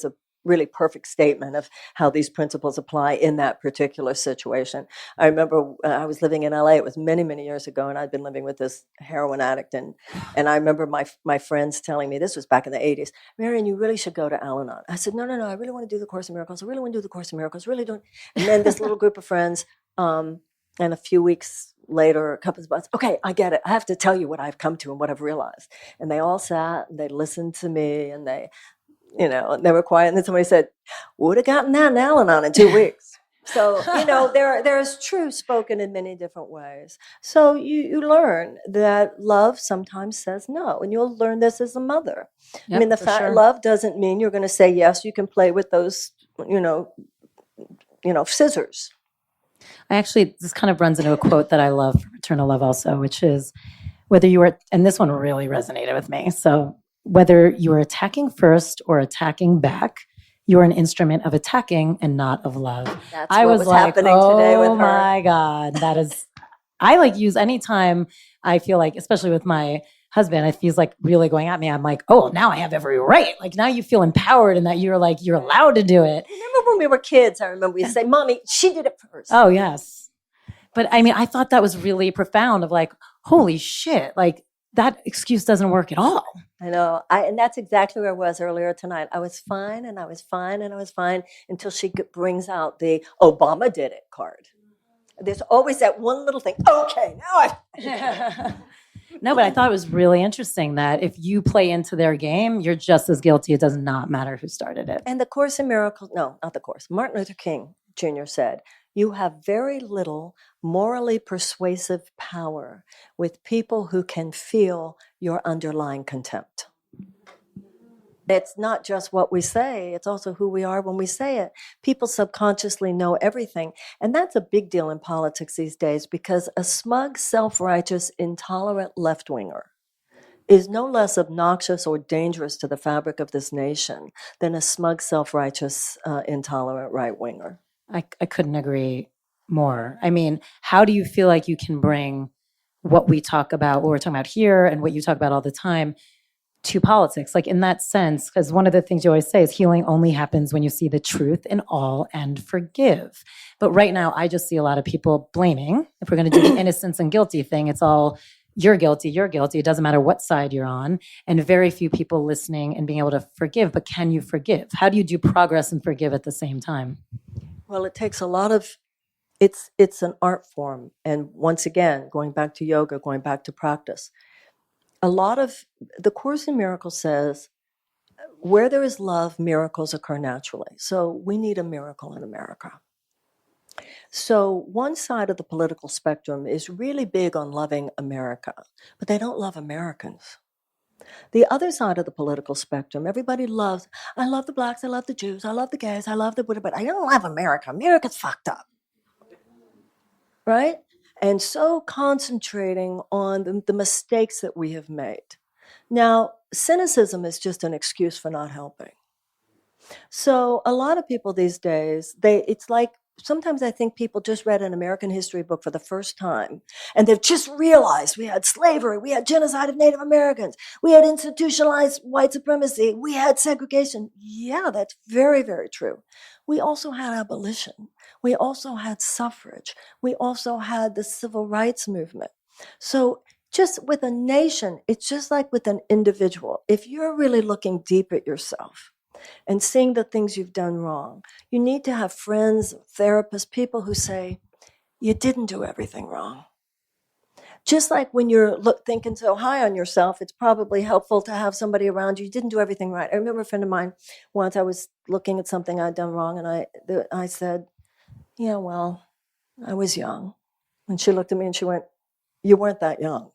a really perfect statement of how these principles apply in that particular situation. I remember I was living in LA. It was many, many years ago, and I'd been living with this heroin addict. And I remember my friends telling me, this was back in the 80s, Marianne, you really should go to Al-Anon. I said, no, I really want to do the Course in Miracles. I really want to do the Course in Miracles. I really don't. And then this little group of friends, and a few weeks later, a couple of months, okay, I get it. I have to tell you what I've come to and what I've realized. And they all sat and they listened to me, and they were quiet. And then somebody said, would have gotten that in Al-Anon in 2 weeks. So, there's truth spoken in many different ways. So you learn that love sometimes says no. And you'll learn this as a mother.
Yep,
love doesn't mean you're going to say, yes, you can play with those, scissors.
This kind of runs into a quote that I love from Eternal Love also, which is, whether you are, and this one really resonated with me. So whether you are attacking first or attacking back, you are an instrument of attacking and not of love.
That's what was happening today with her. Oh
my God. That is, I use anytime I feel like, especially with my husband, if he's really going at me, I'm like, oh, now I have every right. Now you feel empowered and that you're allowed to do it.
Remember when we were kids, I remember we say, Mommy, she did it first.
Oh, yes. But I thought that was really profound of holy shit. that excuse doesn't work at all.
I know. And that's exactly where I was earlier tonight. I was fine and I was fine and I was fine until she brings out the Obama did it card. There's always that one little thing. Okay, now I.
No, but I thought it was really interesting that if you play into their game, you're just as guilty. It does not matter who started it.
And the Course in Miracles, no, not the Course. Martin Luther King Jr. said, you have very little morally persuasive power with people who can feel your underlying contempt. It's not just what we say, it's also who we are when we say it. People subconsciously know everything. And that's a big deal in politics these days because a smug, self-righteous, intolerant left-winger is no less obnoxious or dangerous to the fabric of this nation than a smug, self-righteous, intolerant right-winger.
I couldn't agree more. I mean, how do you feel like you can bring what we talk about, what we're talking about here, and what you talk about all the time to politics? Like in that sense, because one of the things you always say is healing only happens when you see the truth in all and forgive. But right now, I just see a lot of people blaming. If we're going to do the innocence and guilty thing, it's all you're guilty, you're guilty. It doesn't matter what side you're on. And very few people listening and being able to forgive. But can you forgive? How do you do progress and forgive at the same time?
Well, it takes a lot of, it's an art form. And once again, going back to yoga, going back to practice, a lot of the Course in Miracles says, where there is love, miracles occur naturally. So we need a miracle in America. So one side of the political spectrum is really big on loving America, but they don't love Americans. The other side of the political spectrum, everybody loves, I love the blacks, I love the Jews, I love the gays, I love the Buddha, but I don't love America. America's fucked up. Right? And so concentrating on the mistakes that we have made. Now, cynicism is just an excuse for not helping. So a lot of people these days, it's like, sometimes I think people just read an American history book for the first time, and they've just realized we had slavery, we had genocide of Native Americans, we had institutionalized white supremacy, we had segregation. Yeah, that's very, very true. We also had abolition. We also had suffrage. We also had the civil rights movement. So just with a nation, it's just like with an individual. If you're really looking deep at yourself, and seeing the things you've done wrong. You need to have friends, therapists, people who say, you didn't do everything wrong. Just like when you're thinking so high on yourself, it's probably helpful to have somebody around you. You didn't do everything right. I remember a friend of mine, once I was looking at something I'd done wrong, and I said, yeah, well, I was young. And she looked at me and she went, you weren't that young.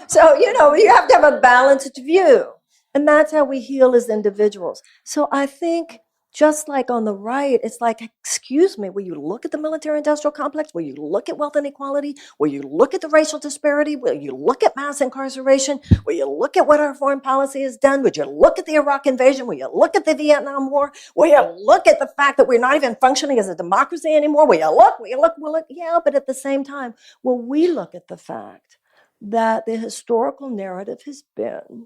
So, you have to have a balanced view. And that's how we heal as individuals. So I think just like on the right, it's like, excuse me, will you look at the military-industrial complex? Will you look at wealth inequality? Will you look at the racial disparity? Will you look at mass incarceration? Will you look at what our foreign policy has done? Would you look at the Iraq invasion? Will you look at the Vietnam War? Will you look at the fact that we're not even functioning as a democracy anymore? Will you look? Will you look? Will you look? Yeah, but at the same time, will we look at the fact that the historical narrative has been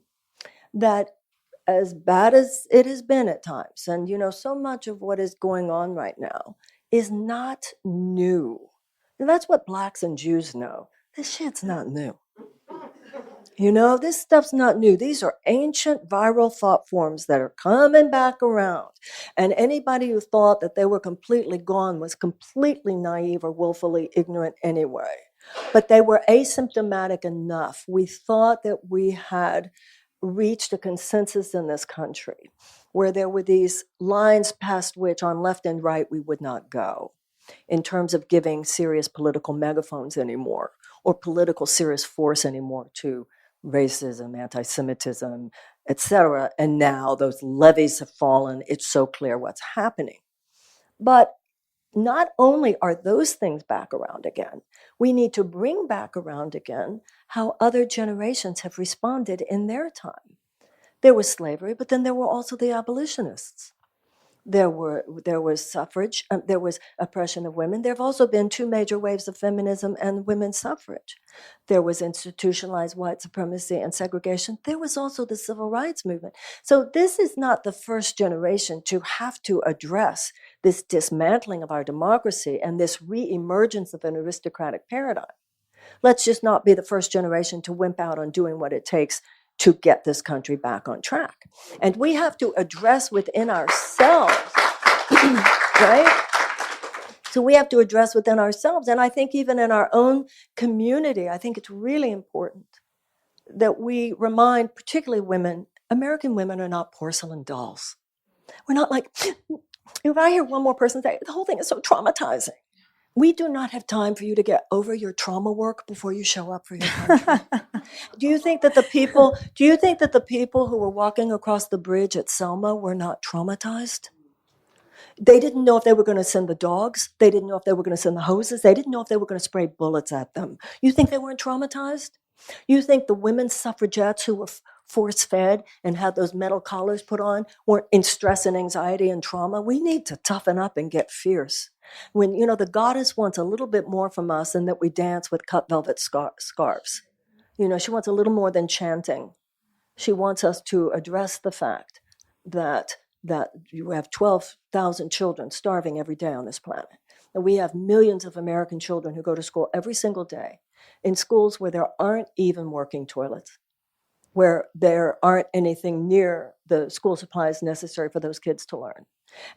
that as bad as it has been at times, and so much of what is going on right now is not new. And that's what blacks and Jews know. This shit's not new. This stuff's not new. These are ancient viral thought forms that are coming back around. And anybody who thought that they were completely gone was completely naive or willfully ignorant anyway. But they were asymptomatic enough. We thought that we had reached a consensus in this country where there were these lines past which on left and right we would not go in terms of giving serious political megaphones anymore or political serious force anymore to racism, anti-Semitism, etc. And now those levees have fallen. It's so clear what's happening. But not only are those things back around again, we need to bring back around again how other generations have responded in their time. There was slavery, but then there were also the abolitionists. There was suffrage, there was oppression of women. There have also been two major waves of feminism and women's suffrage. There was institutionalized white supremacy and segregation. There was also the civil rights movement. So this is not the first generation to have to address this dismantling of our democracy and this re-emergence of an aristocratic paradigm. Let's just not be the first generation to wimp out on doing what it takes to get this country back on track. And we have to address within ourselves, right? So we have to address within ourselves. And I think even in our own community, I think it's really important that we remind, particularly women, American women are not porcelain dolls. We're not like, if I hear one more person say, the whole thing is so traumatizing. We do not have time for you to get over your trauma work before you show up for your country. Do you think that the people who were walking across the bridge at Selma were not traumatized? They didn't know if they were going to send the dogs. They didn't know if they were going to send the hoses. They didn't know if they were going to spray bullets at them. You think they weren't traumatized? You think the women's suffragettes who were force-fed and had those metal collars put on weren't in stress and anxiety and trauma? We need to toughen up and get fierce. When, the goddess wants a little bit more from us than that we dance with cut velvet scarves. She wants a little more than chanting. She wants us to address the fact that you have 12,000 children starving every day on this planet. And we have millions of American children who go to school every single day in schools where there aren't even working toilets, where there aren't anything near the school supplies necessary for those kids to learn.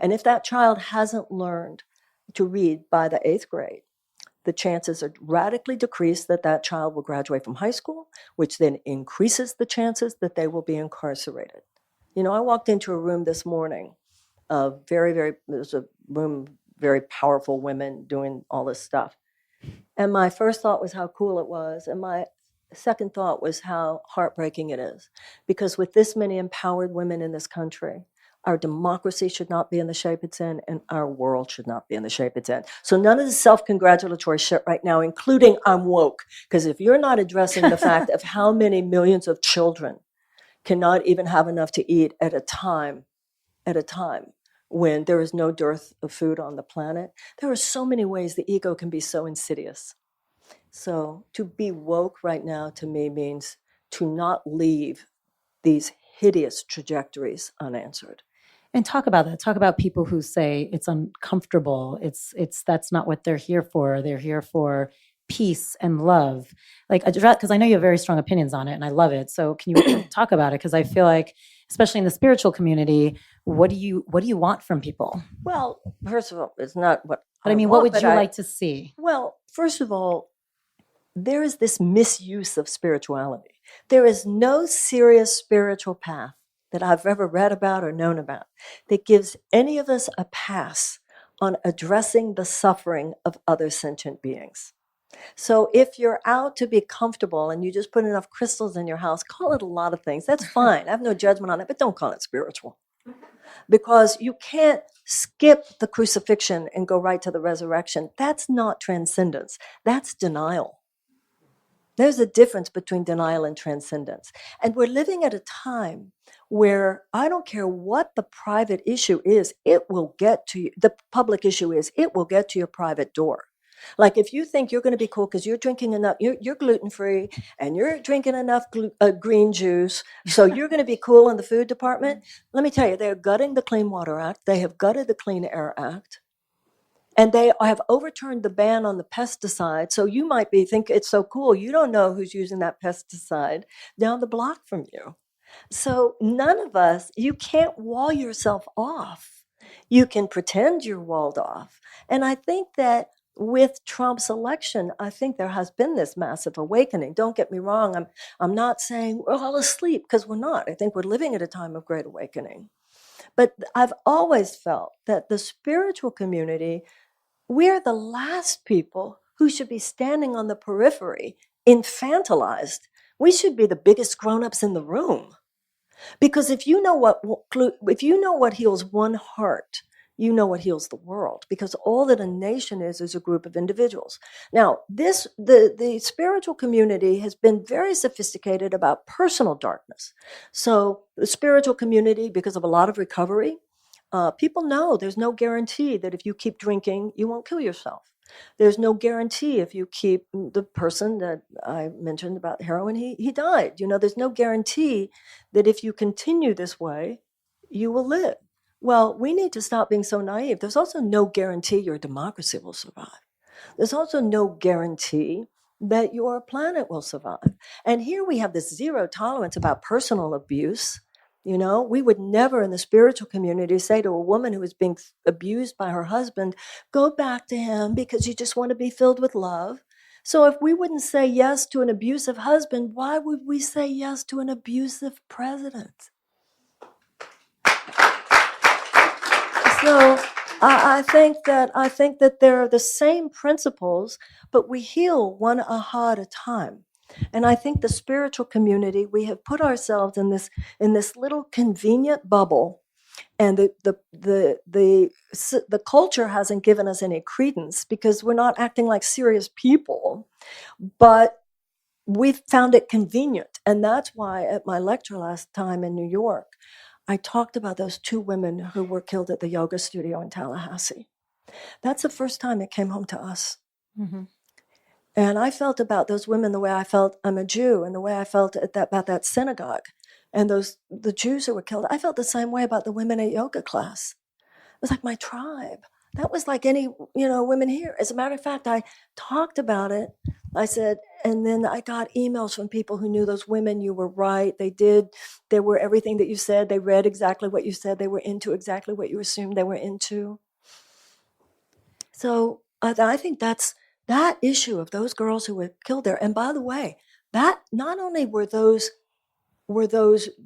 And if that child hasn't learned to read by the 8th grade, the chances are radically decreased that that child will graduate from high school, which then increases the chances that they will be incarcerated. I walked into a room this morning of there's a room, very powerful women doing all this stuff. And my first thought was how cool it was. And my second thought was how heartbreaking it is. Because with this many empowered women in this country, our democracy should not be in the shape it's in, and our world should not be in the shape it's in. So none of the self-congratulatory shit right now, including I'm woke. Because if you're not addressing the fact of how many millions of children cannot even have enough to eat at a time when there is no dearth of food on the planet, there are so many ways the ego can be so insidious. So to be woke right now to me means to not leave these hideous trajectories unanswered.
And talk about that. Talk about people who say it's uncomfortable. It's that's not what they're here for. They're here for peace and love. Like, because I know you have very strong opinions on it, and I love it. So can you talk about it? Because I feel like, especially in the spiritual community, what do you want from people?
Well, first of all, it's not what.
But I mean, what would you like to see?
Well, first of all, there is this misuse of spirituality. There is no serious spiritual path that I've ever read about or known about that gives any of us a pass on addressing the suffering of other sentient beings. So if you're out to be comfortable and you just put enough crystals in your house, call it a lot of things. That's fine. I have no judgment on it, but don't call it spiritual. Because you can't skip the crucifixion and go right to the resurrection. That's not transcendence. That's denial. There's a difference between denial and transcendence. And we're living at a time where I don't care what the private issue is, it will get to you. The public issue is, it will get to your private door. Like if you think you're going to be cool because you're drinking enough, you're gluten-free and you're drinking enough green juice, so you're going to be cool in the food department. Let me tell you, they're gutting the Clean Water Act. They have gutted the Clean Air Act. And they have overturned the ban on the pesticide. So you might think it's so cool. You don't know who's using that pesticide down the block from you. So none of us, you can't wall yourself off. You can pretend you're walled off. And I think that with Trump's election, I think there has been this massive awakening. Don't get me wrong. I'm not saying we're all asleep, because we're not. I think we're living at a time of great awakening. But I've always felt that the spiritual community, we're the last people who should be standing on the periphery, infantilized. We should be the biggest grown-ups in the room. Because if you know what heals one heart, you know what heals the world. Because all that a nation is a group of individuals. Now, the spiritual community has been very sophisticated about personal darkness. So the spiritual community, because of a lot of recovery, people know there's no guarantee that if you keep drinking, you won't kill yourself. There's no guarantee if you keep the person that I mentioned about heroin, he died. There's no guarantee that if you continue this way, you will live. Well, we need to stop being so naive. There's also no guarantee your democracy will survive. There's also no guarantee that your planet will survive. And here we have this zero tolerance about personal abuse. You know, we would never in the spiritual community say to a woman who is being abused by her husband, go back to him because you just want to be filled with love. So if we wouldn't say yes to an abusive husband, why would we say yes to an abusive president? So I think that there are the same principles, but we heal one aha at a time. And I think the spiritual community, we have put ourselves in this little convenient bubble, and the culture hasn't given us any credence because we're not acting like serious people, but we've found it convenient. And that's why at my lecture last time in New York, I talked about those two women who were killed at the yoga studio in Tallahassee. That's the first time it came home to us.
Mm-hmm.
And I felt about those women the way I felt I'm a Jew, and the way I felt about that synagogue and the Jews who were killed. I felt the same way about the women at yoga class. It was like my tribe. That was like any, women here. As a matter of fact, I talked about it. I said, and then I got emails from people who knew those women. You were right. They were everything that you said. They read exactly what you said. They were into exactly what you assumed they were into. So I think that's that issue of those girls who were killed there. And by the way, that not only were those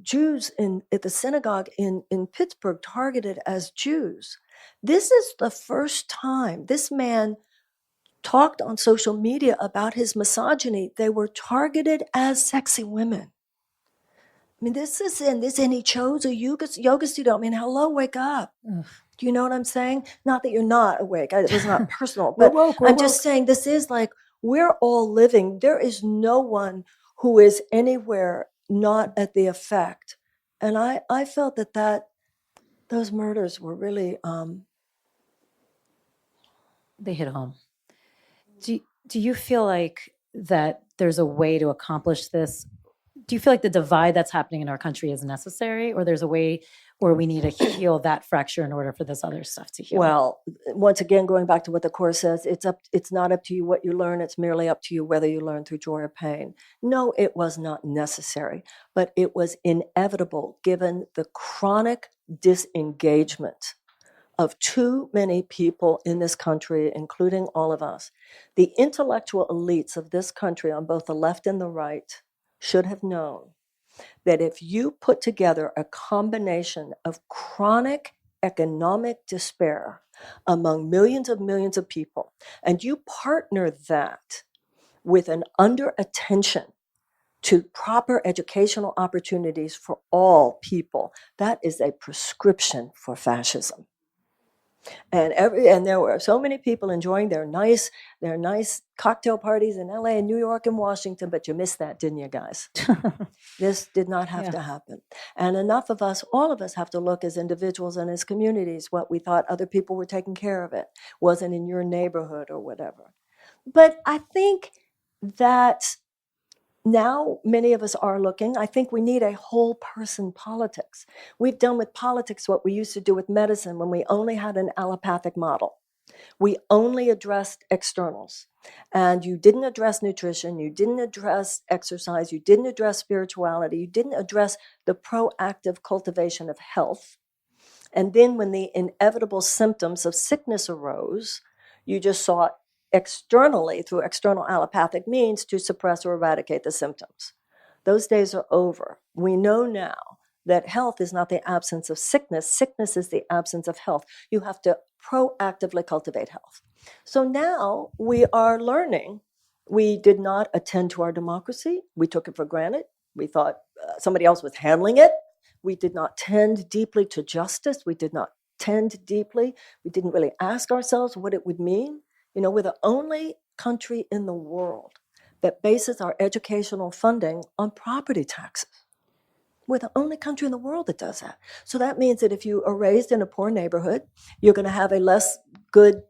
Jews at the synagogue in Pittsburgh targeted as Jews. This is the first time this man talked on social media about his misogyny. They were targeted as sexy women. I mean, and he chose a yoga studio. I mean, hello, wake up. Ugh. Do you know what I'm saying? Not that you're not awake. It was not personal, but I'm just saying this is like, we're all living. There is no one who is anywhere not at the effect. And I felt that those murders were really
they hit home. Do you feel like that there's a way to accomplish this? Do you feel like the divide that's happening in our country is necessary, or there's a way where we need to heal that fracture in order for this other stuff to heal?
Well, once again, going back to what the Course says, it's not up to you what you learn. It's merely up to you whether you learn through joy or pain. No, it was not necessary, but it was inevitable given the chronic disengagement of too many people in this country, including all of us. The intellectual elites of this country on both the left and the right should have known that if you put together a combination of chronic economic despair among millions of people, and you partner that with an under-attention to proper educational opportunities for all people, that is a prescription for fascism. And there were so many people enjoying their nice cocktail parties in LA and New York and Washington, but you missed that, didn't you guys? This did not have to happen. And enough of us, all of us have to look as individuals and as communities what we thought other people were taking care of. It wasn't in your neighborhood or whatever. But I think that now many of us are looking. I think we need a whole person politics. We've done with politics what we used to do with medicine when we only had an allopathic model. We only addressed externals. And you didn't address nutrition, you didn't address exercise, you didn't address spirituality, you didn't address the proactive cultivation of health. And then when the inevitable symptoms of sickness arose, you just sought externally through external allopathic means to suppress or eradicate the symptoms. Those days are over. We know now that health is not the absence of sickness. Sickness is the absence of health. You have to proactively cultivate health. So now we are learning. We did not attend to our democracy. We took it for granted. We thought somebody else was handling it. We did not tend deeply to justice. We did not tend deeply. We didn't really ask ourselves what it would mean. You know, we're the only country in the world that bases our educational funding on property taxes. We're the only country in the world that does that. So that means that if you are raised in a poor neighborhood, you're going to have a less good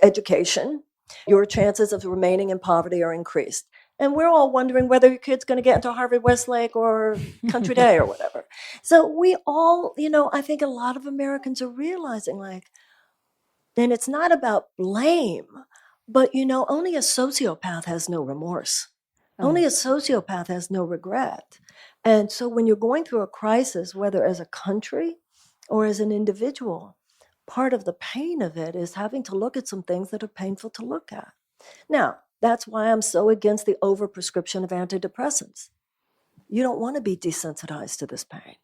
education. Your chances of remaining in poverty are increased. And we're all wondering whether your kid's going to get into Harvard Westlake or Country Day or whatever. So we all, I think a lot of Americans are realizing and it's not about blame, But, only a sociopath has no remorse. Only a sociopath has no regret. And so when you're going through a crisis, whether as a country or as an individual, part of the pain of it is having to look at some things that are painful to look at. Now, that's why I'm so against the overprescription of antidepressants. You don't want to be desensitized to this pain.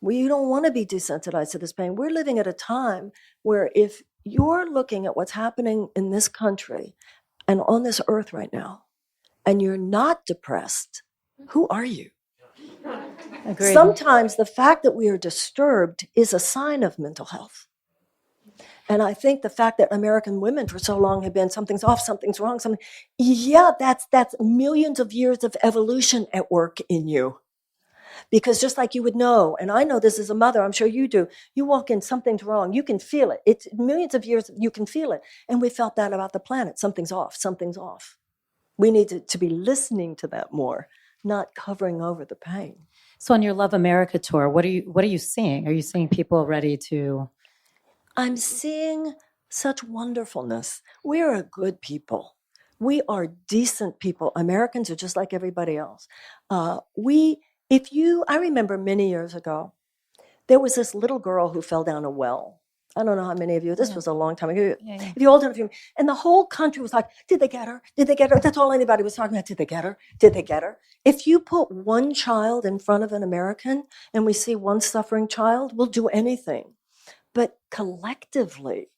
You don't want to be desensitized to this pain. We're living at a time where if you're looking at what's happening in this country and on this earth right now, and you're not depressed, who are you?
Agreed.
Sometimes the fact that we are disturbed is a sign of mental health. And I think the fact that American women for so long have been something's off, something's wrong, that's millions of years of evolution at work in you. Because just like you would know, and I know this as a mother, I'm sure you do, you walk in, something's wrong, you can feel it. It's millions of years, you can feel it. And we felt that about the planet. Something's off, something's off. We need to be listening to that more, not covering over the pain.
So on your Love America tour, what are you seeing? Are you seeing people ready to?
I'm seeing such wonderfulness. We are a good people. We are decent people. Americans are just like everybody else. I remember many years ago, there was this little girl who fell down a well. I don't know how many of you, this was a long time ago.
Yeah.
If you're old enough, and the whole country was like, did they get her? Did they get her? That's all anybody was talking about. Did they get her? Did they get her? If you put one child in front of an American and we see one suffering child, we'll do anything. But collectively,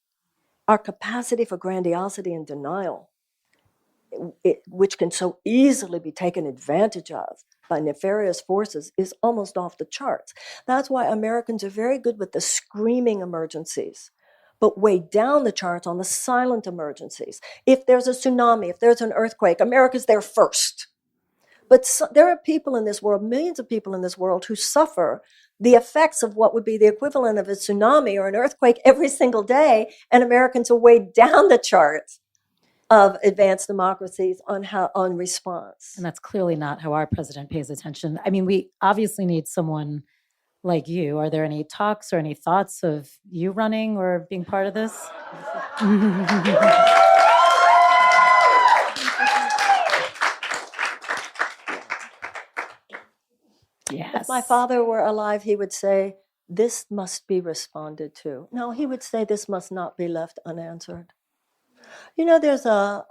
our capacity for grandiosity and denial, which can so easily be taken advantage of by nefarious forces, is almost off the charts. That's why Americans are very good with the screaming emergencies, but way down the charts on the silent emergencies. If there's a tsunami, if there's an earthquake, America's there first. But there are people in this world, millions of people in this world, who suffer the effects of what would be the equivalent of a tsunami or an earthquake every single day, and Americans are way down the charts of advanced democracies on response.
And that's clearly not how our president pays attention. I mean, we obviously need someone like you. Are there any talks or any thoughts of you running or being part of this? Yes.
If my father were alive, he would say, this must be responded to. No, he would say, this must not be left unanswered. There's a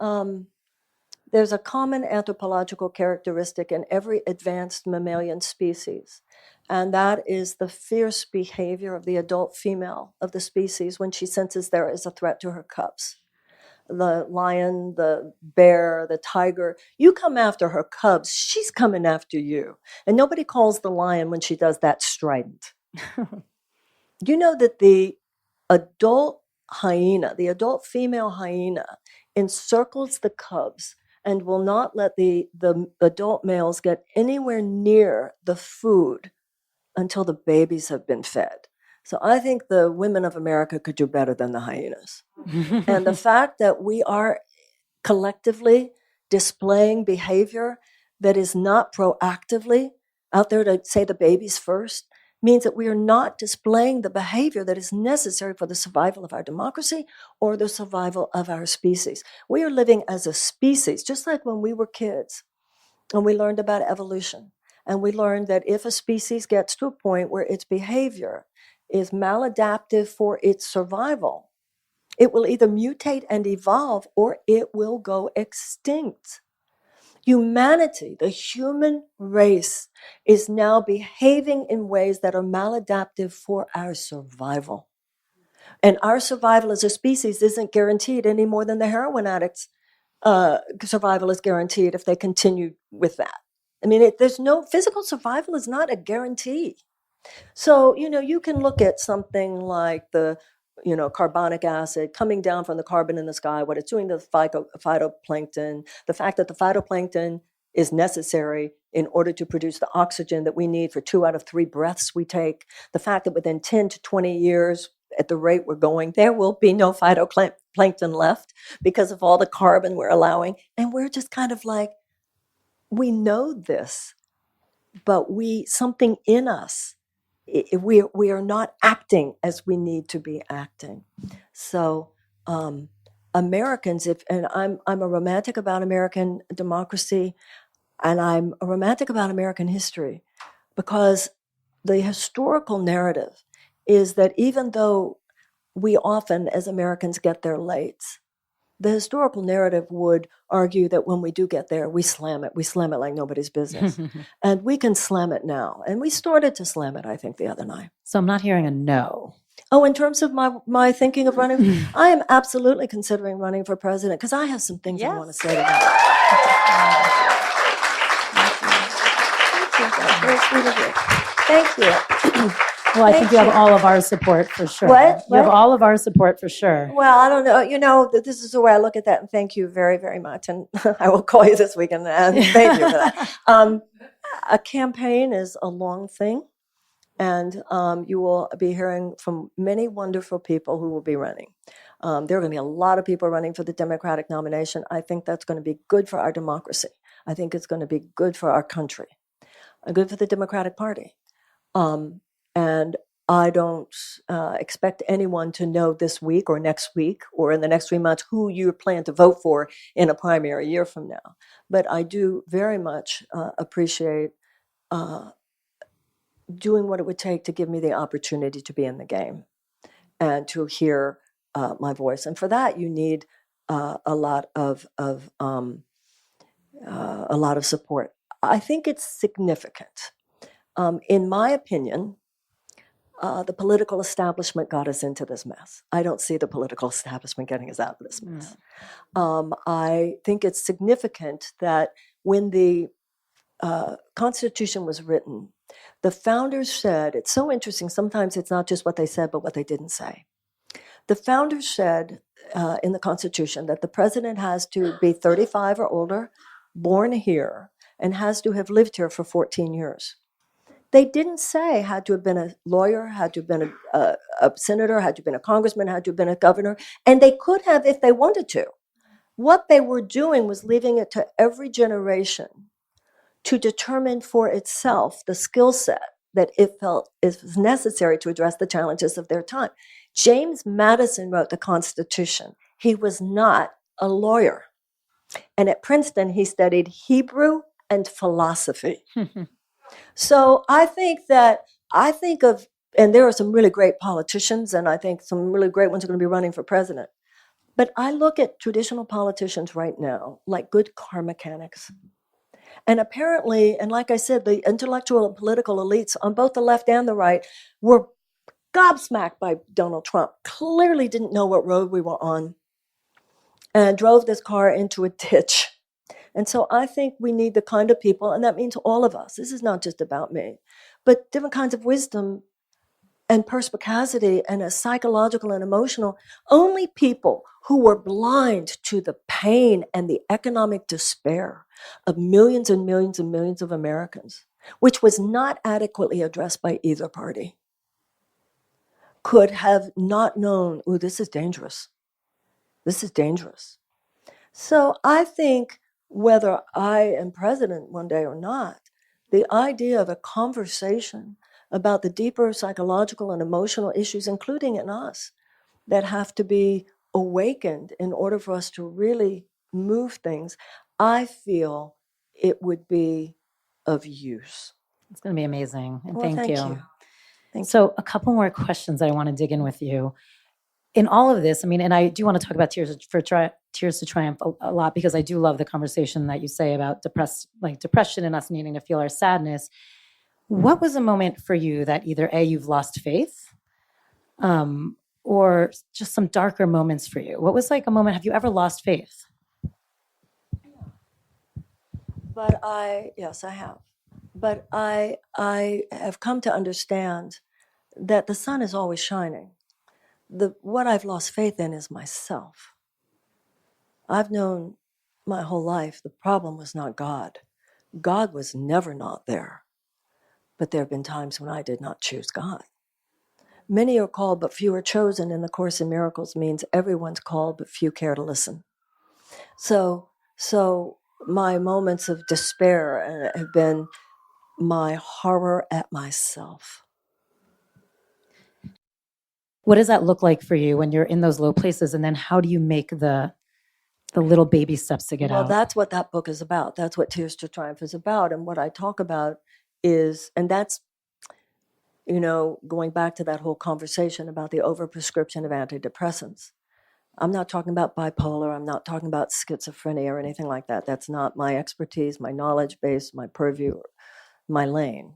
common anthropological characteristic in every advanced mammalian species, and that is the fierce behavior of the adult female of the species when she senses there is a threat to her cubs. The lion, the bear, the tiger, you come after her cubs, she's coming after you. And nobody calls the lion when she does that strident. You know that the adult hyena, the adult female hyena, encircles the cubs and will not let the adult males get anywhere near the food until the babies have been fed. So I think the women of America could do better than the hyenas. And the fact that we are collectively displaying behavior that is not proactively out there to say the babies first means that we are not displaying the behavior that is necessary for the survival of our democracy or the survival of our species. We are living as a species, just like when we were kids and we learned about evolution. And we learned that if a species gets to a point where its behavior is maladaptive for its survival, it will either mutate and evolve or it will go extinct. Humanity, the human race, is now behaving in ways that are maladaptive for our survival. And our survival as a species isn't guaranteed any more than the heroin addicts' survival is guaranteed if they continue with that. I mean, there's no physical survival is not a guarantee. So, you can look at something like the, carbonic acid coming down from the carbon in the sky, what it's doing to the phytoplankton, the fact that the phytoplankton is necessary in order to produce the oxygen that we need for 2 out of 3 breaths we take, the fact that within 10 to 20 years, at the rate we're going, there will be no phytoplankton left because of all the carbon we're allowing. And we're just kind of like, we know this, but something in us, we are not acting as we need to be acting. So Americans, and I'm a romantic about American democracy, and I'm a romantic about American history, because the historical narrative is that even though we often, as Americans, get there late, the historical narrative would argue that when we do get there, we slam it like nobody's business. And we can slam it now. And we started to slam it, I think, the other night.
So I'm not hearing a no.
Oh, in terms of my thinking of running, I am absolutely considering running for president, because I have some things I want to say about it. Very sweet of you. Thank you.
Well, I think you have all of our support for sure.
What?
You have all of our support for sure.
Well, I don't know. You know, this is the way I look at that, and thank you very, very much. And I will call you this weekend, and thank you for that. A campaign is a long thing, and you will be hearing from many wonderful people who will be running. There are going to be a lot of people running for the Democratic nomination. I think that's going to be good for our democracy. I think it's going to be good for our country, good for the Democratic Party. And I don't expect anyone to know this week or next week or in the next 3 months who you plan to vote for in a primary year from now. But I do very much appreciate doing what it would take to give me the opportunity to be in the game and to hear my voice. And for that, you need a lot of support. I think it's significant. In my opinion, the political establishment got us into this mess. I don't see the political establishment getting us out of this mess. I think it's significant that when the Constitution was written, the founders said, it's so interesting, sometimes it's not just what they said, but what they didn't say. The founders said in the Constitution that the president has to be 35 or older, born here, and has to have lived here for 14 years. They didn't say had to have been a lawyer, had to have been a senator, had to have been a congressman, had to have been a governor, and they could have if they wanted to. What they were doing was leaving it to every generation to determine for itself the skill set that it felt is necessary to address the challenges of their time. James Madison wrote the Constitution. He was not a lawyer. And at Princeton, he studied Hebrew and philosophy. So I think of, and there are some really great politicians, and I think some really great ones are going to be running for president. But I look at traditional politicians right now like good car mechanics. And apparently, and like I said, the intellectual and political elites on both the left and the right were gobsmacked by Donald Trump, clearly didn't know what road we were on, and drove this car into a ditch. And so I think we need the kind of people, and that means all of us, this is not just about me, but different kinds of wisdom and perspicacity and a psychological and emotional, only people who were blind to the pain and the economic despair of millions and millions and millions of Americans, which was not adequately addressed by either party, could have not known, oh, this is dangerous. This is dangerous. So I think whether I am president one day or not, the idea of a conversation about the deeper psychological and emotional issues, including in us, that have to be awakened in order for us to really move things, I feel it would be of use.
It's going to be amazing. And
Well,
thank you.
Thank
So a couple more questions that I want to dig in with you. In all of this, I mean, and I do want to talk about Tears to Triumph a lot, because I do love the conversation that you say about depression and us needing to feel our sadness. What was a moment for you that either A, you've lost faith, or just some darker moments for you? What was like a moment, have you ever lost faith?
But yes, I have. But I have come to understand that the sun is always shining. What I've lost faith in is myself. I've known my whole life the problem was not God. God was never not there. But there have been times when I did not choose God. Many are called, but few are chosen in the Course in Miracles means everyone's called, but few care to listen. So my moments of despair have been my horror at myself.
What does that look like for you when you're in those low places? And then how do you make the little baby steps to get
Well,
out?
that's what that book is about. That's what Tears to Triumph is about. And what I talk about is, and that's, going back to that whole conversation about the overprescription of antidepressants. I'm not talking about bipolar. I'm not talking about schizophrenia or anything like that. That's not my expertise, my knowledge base, my purview, my lane.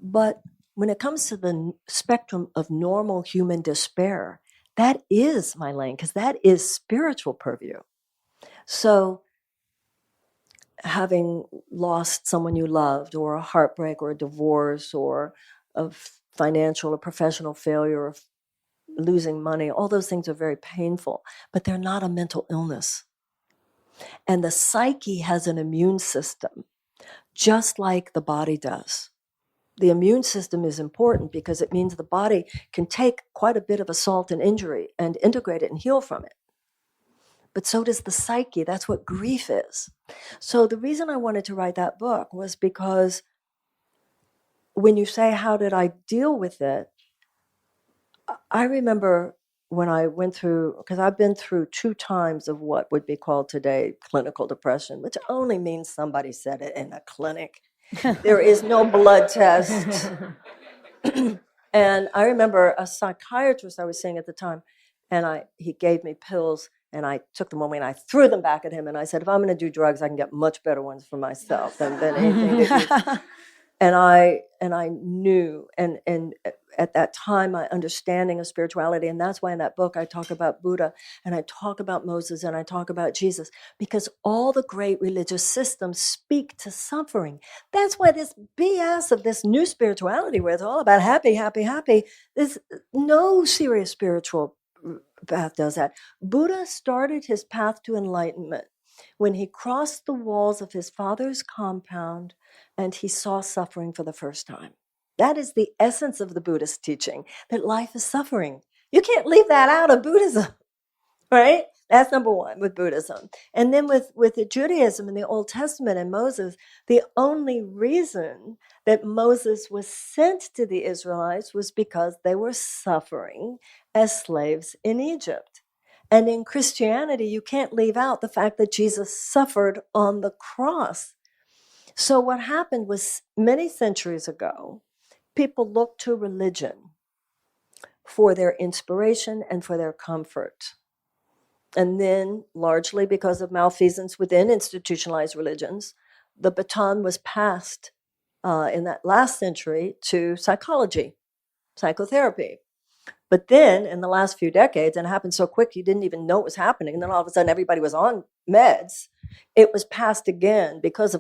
But when it comes to the spectrum of normal human despair, that is my lane, because that is spiritual purview. So having lost someone you loved, or a heartbreak, or a divorce, or a financial or professional failure, or losing money, all those things are very painful, but they're not a mental illness. And the psyche has an immune system, just like the body does. The immune system is important because it means the body can take quite a bit of assault and injury and integrate it and heal from it. But so does the psyche. That's what grief is. So the reason I wanted to write that book was because when you say, how did I deal with it? I remember when I went through, because I've been through 2 times of what would be called today clinical depression, which only means somebody said it in a clinic. There is no blood test. And I remember a psychiatrist I was seeing at the time, and he gave me pills, and I took them away and I threw them back at him, and I said, if I'm going to do drugs, I can get much better ones for myself than anything that you. And I knew, and at that time, my understanding of spirituality, and that's why in that book I talk about Buddha, and I talk about Moses, and I talk about Jesus, because all the great religious systems speak to suffering. That's why this BS of this new spirituality, where it's all about happy, happy, happy, there's no serious spiritual path does that. Buddha started his path to enlightenment when he crossed the walls of his father's compound and he saw suffering for the first time. That is the essence of the Buddhist teaching, that life is suffering. You can't leave that out of Buddhism, right? That's number one with Buddhism. And then with the Judaism in the Old Testament and Moses, the only reason that Moses was sent to the Israelites was because they were suffering as slaves in Egypt. And in Christianity, you can't leave out the fact that Jesus suffered on the cross. So what happened was, many centuries ago, people looked to religion for their inspiration and for their comfort. And then, largely because of malfeasance within institutionalized religions, the baton was passed in that last century to psychology, psychotherapy. But then in the last few decades, and it happened so quick you didn't even know it was happening, and then all of a sudden everybody was on meds, it was passed again because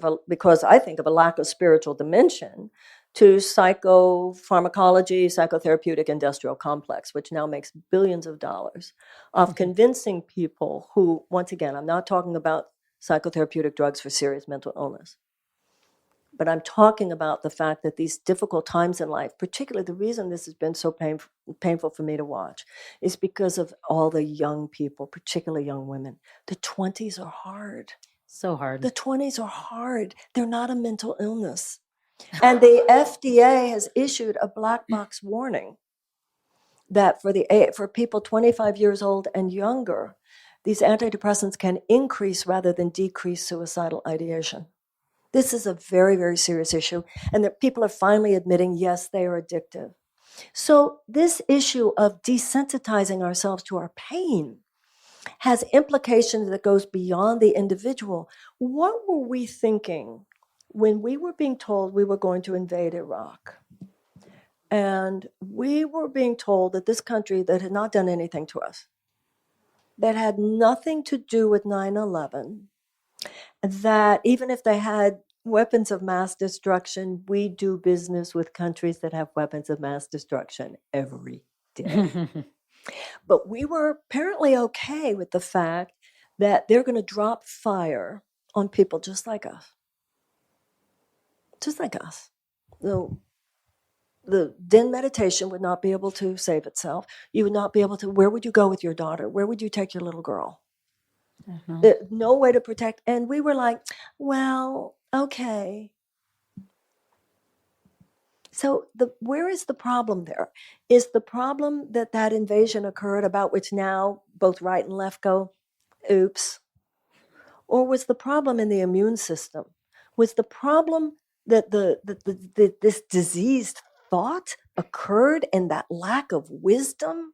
I think of a lack of spiritual dimension to psychopharmacology, psychotherapeutic industrial complex, which now makes billions of dollars of convincing people who, once again, I'm not talking about psychotherapeutic drugs for serious mental illness. But I'm talking about the fact that these difficult times in life, particularly the reason this has been so painful for me to watch, is because of all the young people, particularly young women. The 20s are hard.
So hard.
The 20s are hard. They're not a mental illness. And the FDA has issued a black box warning that for people 25 years old and younger, these antidepressants can increase rather than decrease suicidal ideation. This is a very, very serious issue, and that people are finally admitting, yes, they are addictive. So this issue of desensitizing ourselves to our pain has implications that goes beyond the individual. What were we thinking when we were being told we were going to invade Iraq? And we were being told that this country that had not done anything to us, that had nothing to do with 9/11, that even if they had weapons of mass destruction, we do business with countries that have weapons of mass destruction every day. But we were apparently okay with the fact that they're going to drop fire on people just like us. Just like us. The Den meditation would not be able to save itself. You would not be able to. Where would you go with your daughter? Where would you take your little girl? No way to protect. And we were like, well, okay. So where is the problem there? Is the problem that that invasion occurred, about which now both right and left go, oops? Or was the problem in the immune system? Was the problem that this diseased thought occurred in that lack of wisdom?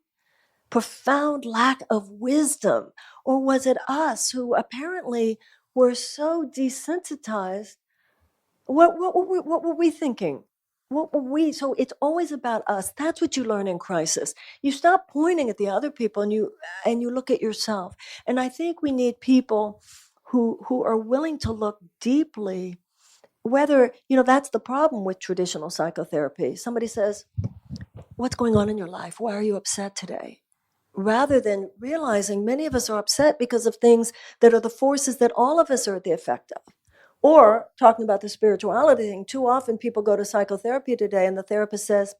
Profound lack of wisdom? Or was it us who apparently were so desensitized? What were we thinking? What were we? So it's always about us. That's what you learn in crisis. You stop pointing at the other people and you look at yourself. And I think we need people who are willing to look deeply. Whether, that's the problem with traditional psychotherapy. Somebody says, "What's going on in your life? Why are you upset today?" Rather than realizing many of us are upset because of things that are the forces that all of us are the effect of. Or talking about the spirituality thing, too often people go to psychotherapy today and the therapist says,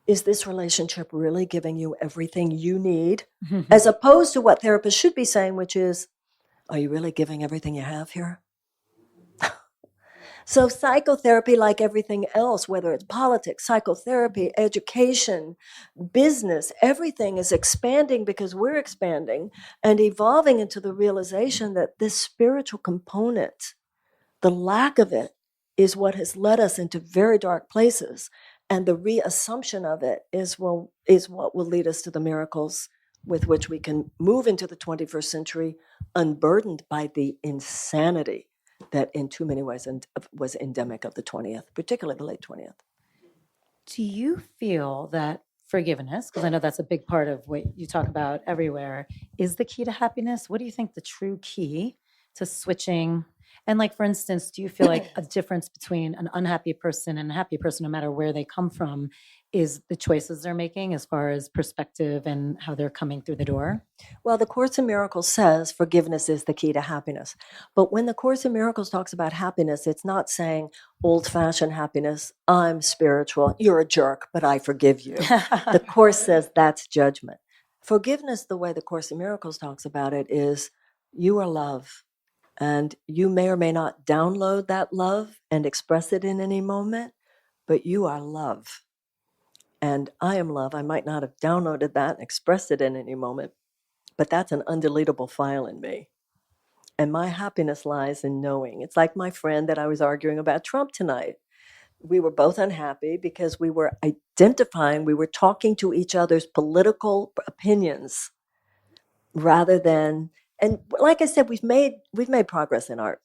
"Is this relationship really giving you everything you need?" As opposed to what therapists should be saying, which is, "Are you really giving everything you have here?" So psychotherapy, like everything else, whether it's politics, psychotherapy, education, business, everything is expanding because we're expanding and evolving into the realization that this spiritual component, the lack of it, is what has led us into very dark places. And the reassumption of it is what will lead us to the miracles with which we can move into the 21st century unburdened by the insanity that in too many ways was endemic of the 20th, particularly the late 20th.
Do you feel that forgiveness, because I know that's a big part of what you talk about everywhere, is the key to happiness? What do you think the true key to switching? And like, for instance, do you feel like a difference between an unhappy person and a happy person, no matter where they come from, is the choices they're making as far as perspective and how they're coming through the door?
Well, the Course in Miracles says forgiveness is the key to happiness. But when the Course in Miracles talks about happiness, it's not saying old-fashioned happiness, "I'm spiritual, you're a jerk, but I forgive you." The Course says that's judgment. Forgiveness, the way the Course in Miracles talks about it, is you are love. And you may or may not download that love and express it in any moment, but you are love. And I am love. I might not have downloaded that and expressed it in any moment, but that's an undeletable file in me. And my happiness lies in knowing. It's like my friend that I was arguing about Trump tonight. We were both unhappy because we were identifying, we were talking to each other's political opinions rather than, and like I said, we've made progress in our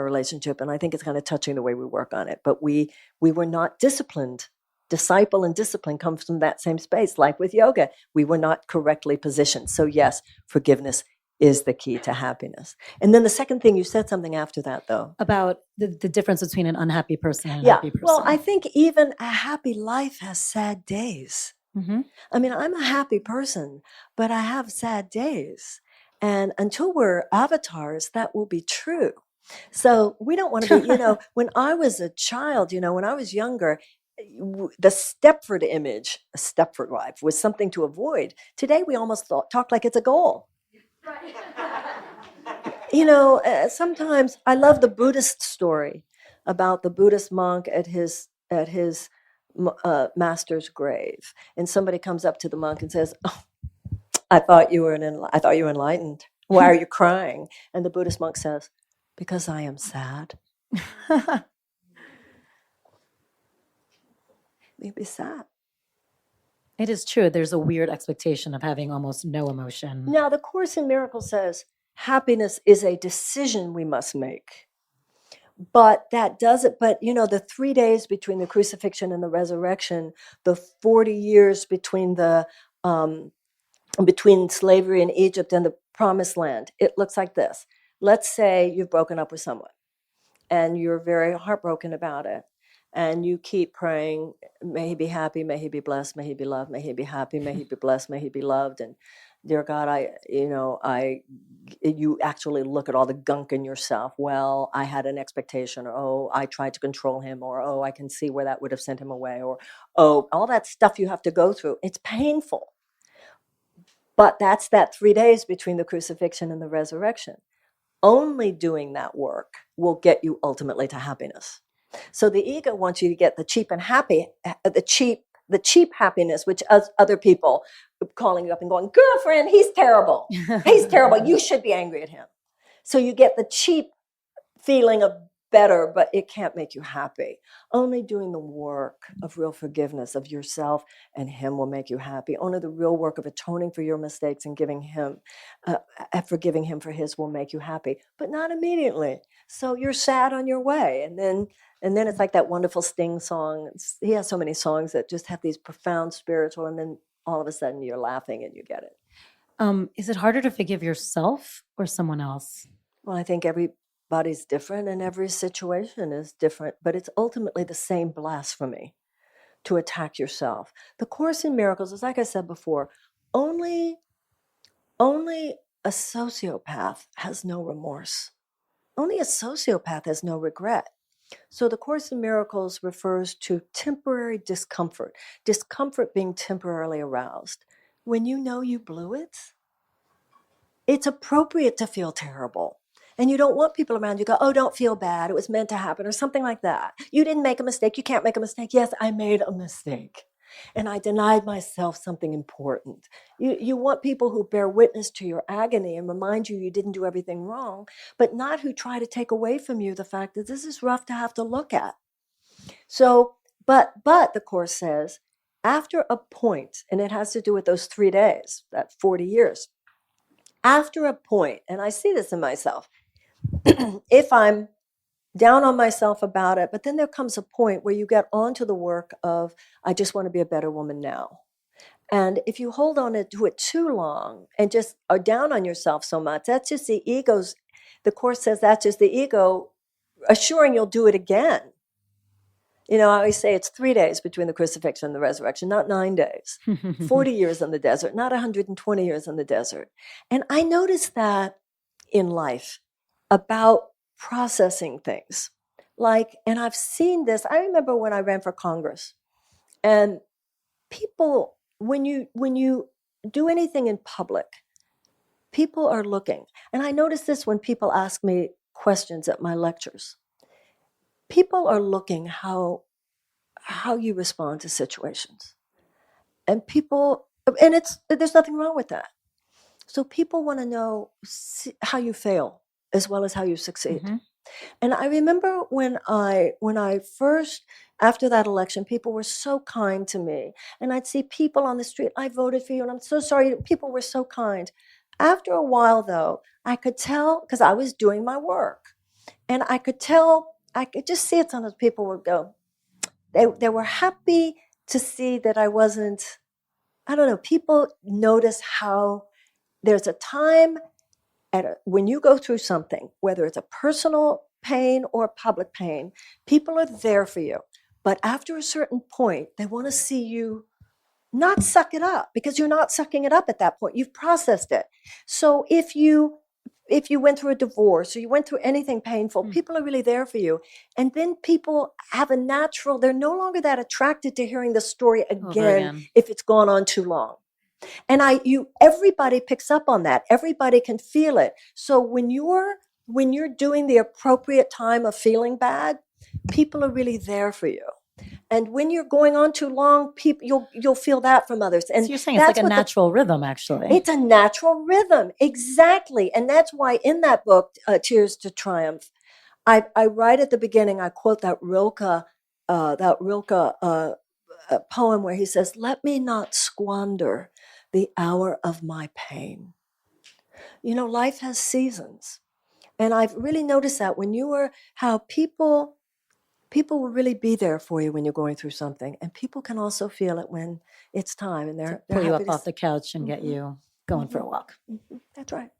relationship, and I think it's kind of touching the way we work on it. But we were not disciplined. Disciple and discipline comes from that same space. Like with yoga, we were not correctly positioned. So yes, forgiveness is the key to happiness. And then the second thing, you said something after that, though.
About the difference between an unhappy person and a
Yeah.
happy person.
Well, I think even a happy life has sad days.
Mhm.
I mean, I'm a happy person, but I have sad days. And until we're avatars, that will be true. So we don't want to be, when I was a child, when I was younger, the Stepford image, a Stepford wife, was something to avoid. Today, we almost talk like it's a goal. Sometimes I love the Buddhist story about the Buddhist monk at his master's grave, and somebody comes up to the monk and says, "Oh, I thought you were enlightened. Why are you crying?" And the Buddhist monk says, "Because I am sad." You'd be sad.
It is true. There's a weird expectation of having almost no emotion.
Now, the Course in Miracles says happiness is a decision we must make. But that doesn't, the 3 days between the crucifixion and the resurrection, the 40 years between between slavery in Egypt and the promised land, it looks like this. Let's say you've broken up with someone and you're very heartbroken about it. And you keep praying, may he be happy, may he be blessed, may he be loved, may he be happy, may he be blessed, may he be loved. And dear God, you actually look at all the gunk in yourself. Well, I had an expectation, or, oh, I tried to control him, or, oh, I can see where that would have sent him away, or, oh, all that stuff you have to go through. It's painful. But that's that 3 days between the crucifixion and the resurrection. Only doing that work will get you ultimately to happiness. So the ego wants you to get the cheap and happy, the cheap happiness, which other people calling you up and going, girlfriend, he's terrible. He's terrible. You should be angry at him. So you get the cheap feeling of better, but it can't make you happy. Only doing the work of real forgiveness of yourself and him will make you happy. Only the real work of atoning for your mistakes and forgiving him for his will make you happy, but not immediately. So you're sad on your way. And then it's like that wonderful Sting song. He has so many songs that just have these profound spiritual, and then all of a sudden you're laughing and you get it.
Is it harder to forgive yourself or someone else?
Well, I think everybody's different and every situation is different, but it's ultimately the same blasphemy to attack yourself. The Course in Miracles is, like I said before, only a sociopath has no remorse. Only a sociopath has no regret. So the Course in Miracles refers to temporary discomfort being temporarily aroused. When you know you blew it, it's appropriate to feel terrible. And you don't want people around you go, oh, don't feel bad. It was meant to happen, or something like that. You didn't make a mistake. You can't make a mistake. Yes, I made a mistake. And I denied myself something important. You want people who bear witness to your agony and remind you didn't do everything wrong, but not who try to take away from you the fact that this is rough to have to look at. So, but the Course says, after a point, and it has to do with those 3 days, that 40 years, after a point, and I see this in myself, if I'm down on myself about it, but then there comes a point where you get onto the work of, I just want to be a better woman now. And if you hold on to it too long and just are down on yourself so much, that's just the ego's, the Course says that's just the ego assuring you'll do it again. You know, I always say it's 3 days between the crucifixion and the resurrection, not 9 days. 40 years in the desert, not 120 years in the desert. And I noticed that in life about processing things. And I've seen this. I remember when I ran for Congress, and people, when you do anything in public, people are looking. And I notice this when people ask me questions at my lectures. People are looking how you respond to situations. And there's nothing wrong with that. So people want to know how you fail as well as how you succeed. Mm-hmm. And I remember when I first, after that election, people were so kind to me. And I'd see people on the street, I voted for you, and I'm so sorry. People were so kind. After a while, though, I could tell, because I was doing my work, and I could just see it. Sometimes people would go, they were happy to see that I wasn't, I don't know, people notice how there's a time when you go through something, whether it's a personal pain or public pain, people are there for you. But after a certain point, they want to see you not suck it up, because you're not sucking it up at that point. You've processed it. So if you went through a divorce or you went through anything painful, people are really there for you. And then people have they're no longer that attracted to hearing the story again if it's gone on too long. And everybody picks up on that. Everybody can feel it. So when you're doing the appropriate time of feeling bad, people are really there for you. And when you're going on too long, you'll feel that from others. And
so you're saying it's like a natural rhythm, actually.
It's a natural rhythm, exactly. And that's why in that book, Tears to Triumph, I write at the beginning, I quote that Rilke poem where he says, "Let me not squander the hour of my pain." You know, life has seasons. And I've really noticed that how people will really be there for you when you're going through something. And people can also feel it when it's time. And they're
pull you up off the couch and get you going for a walk.
Mm-hmm. That's right.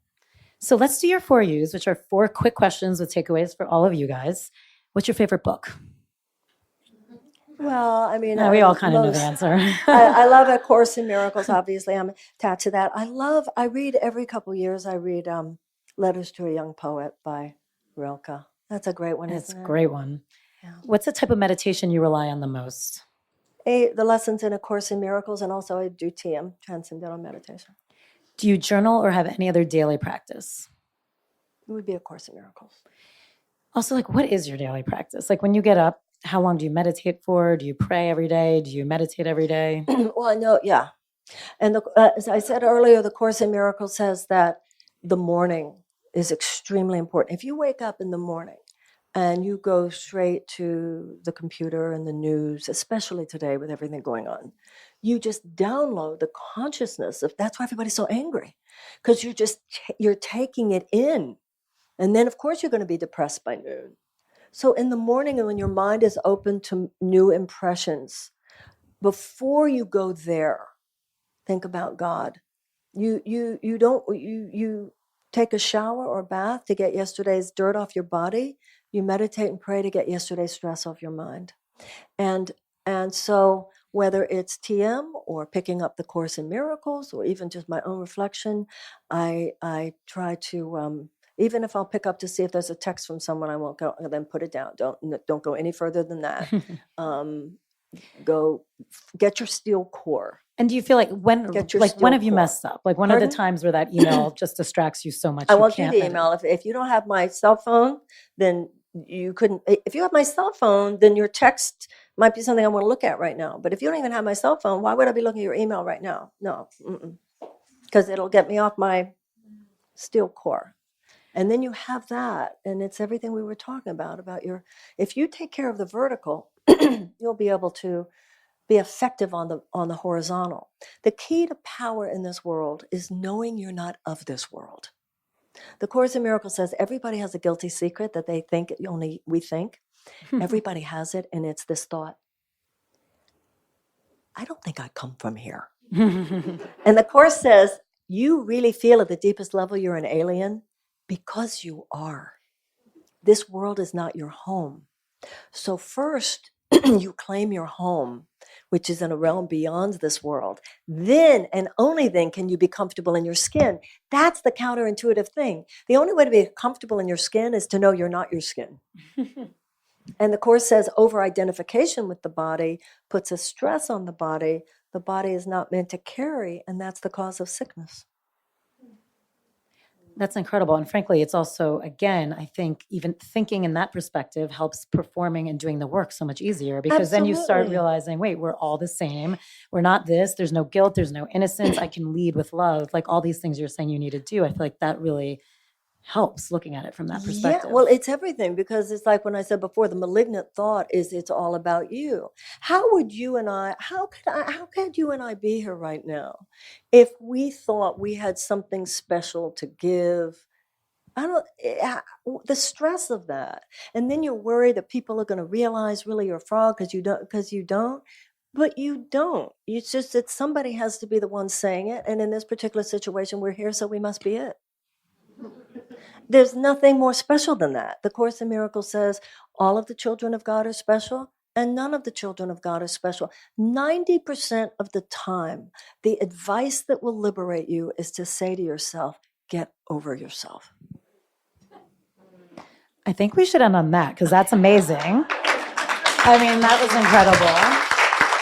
So let's do your 4 U's, which are 4 quick questions with takeaways for all of you guys. What's your favorite book?
Well, I mean,
we all kind of know the answer.
I love A Course in Miracles. Obviously, I'm attached to that. I read every couple of years. I read Letters to a Young Poet by Rilke. That's a great one.
It's a great one. Yeah. What's the type of meditation you rely on the most?
The lessons in A Course in Miracles, and also I do TM, Transcendental Meditation.
Do you journal or have any other daily practice?
It would be A Course in Miracles.
Also, like, what is your daily practice? Like when you get up, how long do you meditate for? Do you pray every day? Do you meditate every day?
Well, I know, yeah. And as I said earlier, the Course in Miracles says that the morning is extremely important. If you wake up in the morning and you go straight to the computer and the news, especially today with everything going on, you just download the consciousness of, that's why everybody's so angry, because you're taking it in. And then of course you're going to be depressed by noon. So in the morning, and when your mind is open to new impressions, before you go there, think about God. You take a shower or bath to get yesterday's dirt off your body. You meditate and pray to get yesterday's stress off your mind. And so whether it's TM or picking up the Course in Miracles or even just my own reflection, I try to even if I'll pick up to see if there's a text from someone, I won't go then put it down. Don't go any further than that. Go get your steel core.
And do you feel like when have you messed up? Like when are the times where that email just distracts you so much?
I won't do the email. If you don't have my cell phone, then you couldn't. If you have my cell phone, then your text might be something I want to look at right now. But if you don't even have my cell phone, why would I be looking at your email right now? No, because it'll get me off my steel core. And then you have that, and it's everything we were talking about your. If you take care of the vertical, you'll be able to be effective on the horizontal. The key to power in this world is knowing you're not of this world. The Course in Miracles says everybody has a guilty secret that they think only we think. Everybody has it, and it's this thought, I don't think I come from here. And the Course says, you really feel at the deepest level you're an alien because you are. This world is not your home. So first, you claim your home, which is in a realm beyond this world. Then, and only then, can you be comfortable in your skin. That's the counterintuitive thing. The only way to be comfortable in your skin is to know you're not your skin. And the Course says over-identification with the body puts a stress on the body. The body is not meant to carry, and that's the cause of sickness.
That's incredible. And frankly, it's also, again, I think even thinking in that perspective helps performing and doing the work so much easier, because then you start realizing, wait, we're all the same. We're not this. There's no guilt. There's no innocence. I can lead with love. Like all these things you're saying you need to do. I feel like that really helps looking at it from that perspective.
Yeah, well, it's everything, because it's like when I said before, the malignant thought is it's all about you. How could you and I be here right now if we thought we had something special to give? The stress of that. And then you're worried that people are going to realize really you're a fraud because you don't. But you don't. It's just that somebody has to be the one saying it. And in this particular situation, we're here, so we must be it. There's nothing more special than that. The Course in Miracles says all of the children of God are special, and none of the children of God are special. 90% of the time, the advice that will liberate you is to say to yourself, get over yourself.
I think we should end on that, because that's amazing. I mean, that was incredible.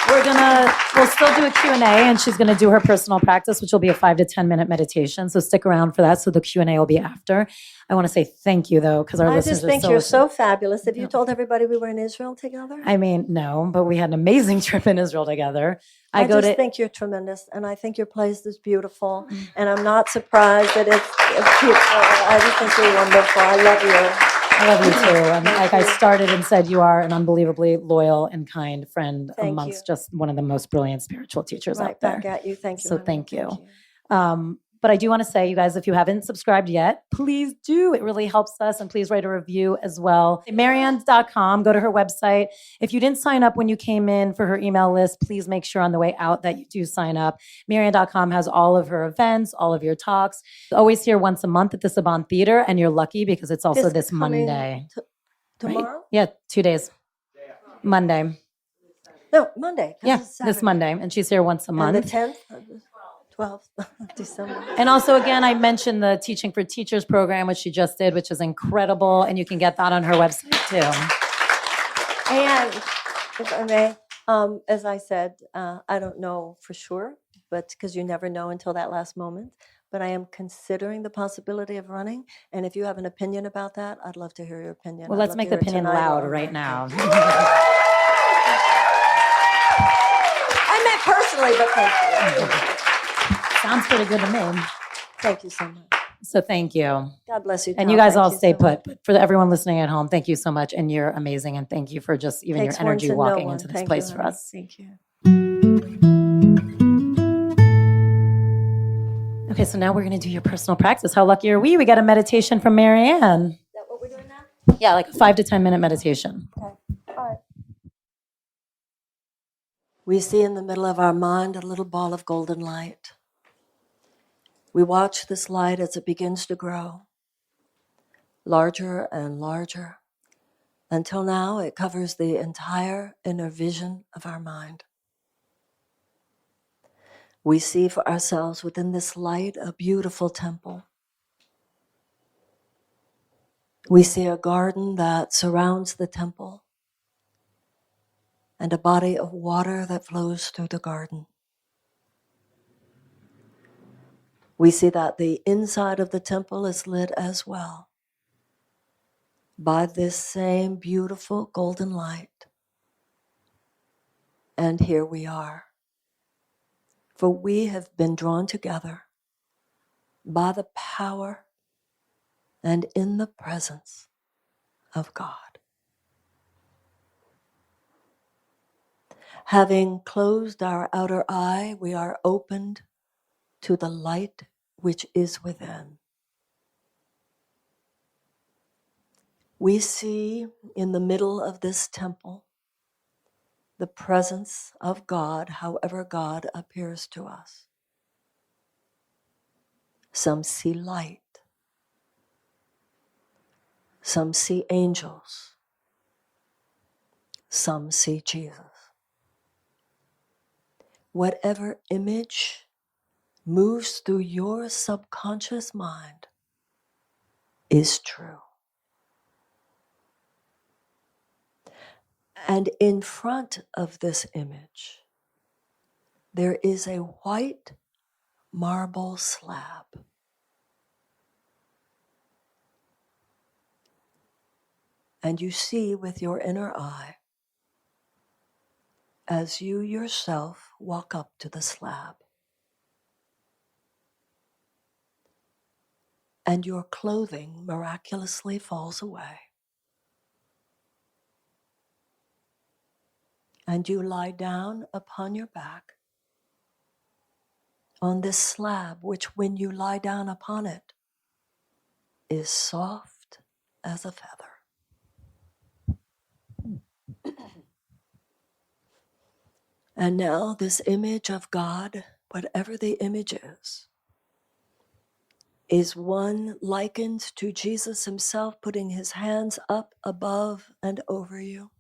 We'll still do a Q&A, and she's going to do her personal practice, which will be a 5 to 10 minute meditation. So stick around for that. So the Q&A will be after. I want to say thank you, though, because our listeners
I just think you're so fabulous. Have you told everybody we were in Israel together?
I mean, no, but we had an amazing trip in Israel together.
I just think you're tremendous, and I think your place is beautiful, and I'm not surprised that it's I just think you're wonderful. I love you.
I love you too. And like I started and said, you are an unbelievably loyal and kind friend amongst just one of the most brilliant spiritual teachers out there.
Right back at you. Thank you.
So thank you. But I do want to say, you guys, if you haven't subscribed yet, please do. It really helps us. And please write a review as well. Marianne.com, go to her website. If you didn't sign up when you came in for her email list, please make sure on the way out that you do sign up. Marianne.com has all of her events, all of your talks. Always here once a month at the Saban Theater. And you're lucky because it's also this Monday.
Tomorrow?
Right? Yeah, 2 days. Monday.
No, Monday.
Yeah, this Monday. And she's here once a month.
And the 10th? 12th December.
And also, again, I mentioned the Teaching for Teachers program, which she just did, which is incredible. And you can get that on her website, too.
And if I may, as I said, I don't know for sure, but because you never know until that last moment. but I am considering the possibility of running. And if you have an opinion about that, I'd love to hear your opinion.
Well,
I'd
let's
love
make
to
the
hear it
opinion
tonight or
loud
on
right
Monday.
now.
I meant personally, but thank you.
Sounds pretty good to me.
Thank you so much.
So thank you.
God bless you, Tom.
And you guys
Thank
all
you
stay
so
put.
much.
But for everyone listening at home, thank you so much. And you're amazing. And thank you for just even
Takes
your
one
energy
to know
walking
one.
into this
Thank
place
you,
for
honey.
us.
Thank you.
Okay, so now we're going to do your personal practice. How lucky are we? We got a meditation from Marianne.
Is that what we're doing now?
Yeah, like a 5 to 10 minute meditation.
Okay. All right. We see in the middle of our mind a little ball of golden light. We watch this light as it begins to grow, larger and larger, until now it covers the entire inner vision of our mind. We see for ourselves within this light a beautiful temple. We see a garden that surrounds the temple and a body of water that flows through the garden. We see that the inside of the temple is lit as well by this same beautiful golden light. And here we are. For we have been drawn together by the power and in the presence of God. Having closed our outer eye, we are opened to the light which is within. We see in the middle of this temple the presence of God, however God appears to us. Some see light. Some see angels. Some see Jesus. Whatever image moves through your subconscious mind is true. And in front of this image, there is a white marble slab. And you see with your inner eye as you yourself walk up to the slab. And your clothing miraculously falls away. And you lie down upon your back on this slab, which when you lie down upon it is soft as a feather. And now this image of God, whatever the image is one likened to Jesus himself putting his hands up above and over you.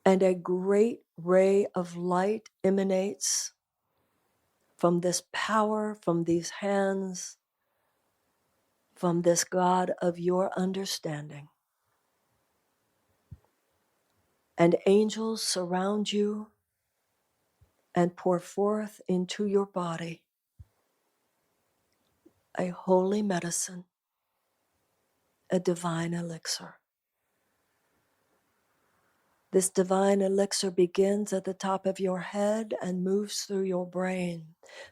And a great ray of light emanates from this power, from these hands, from this God of your understanding. And angels surround you and pour forth into your body a holy medicine, a divine elixir. This divine elixir begins at the top of your head and moves through your brain.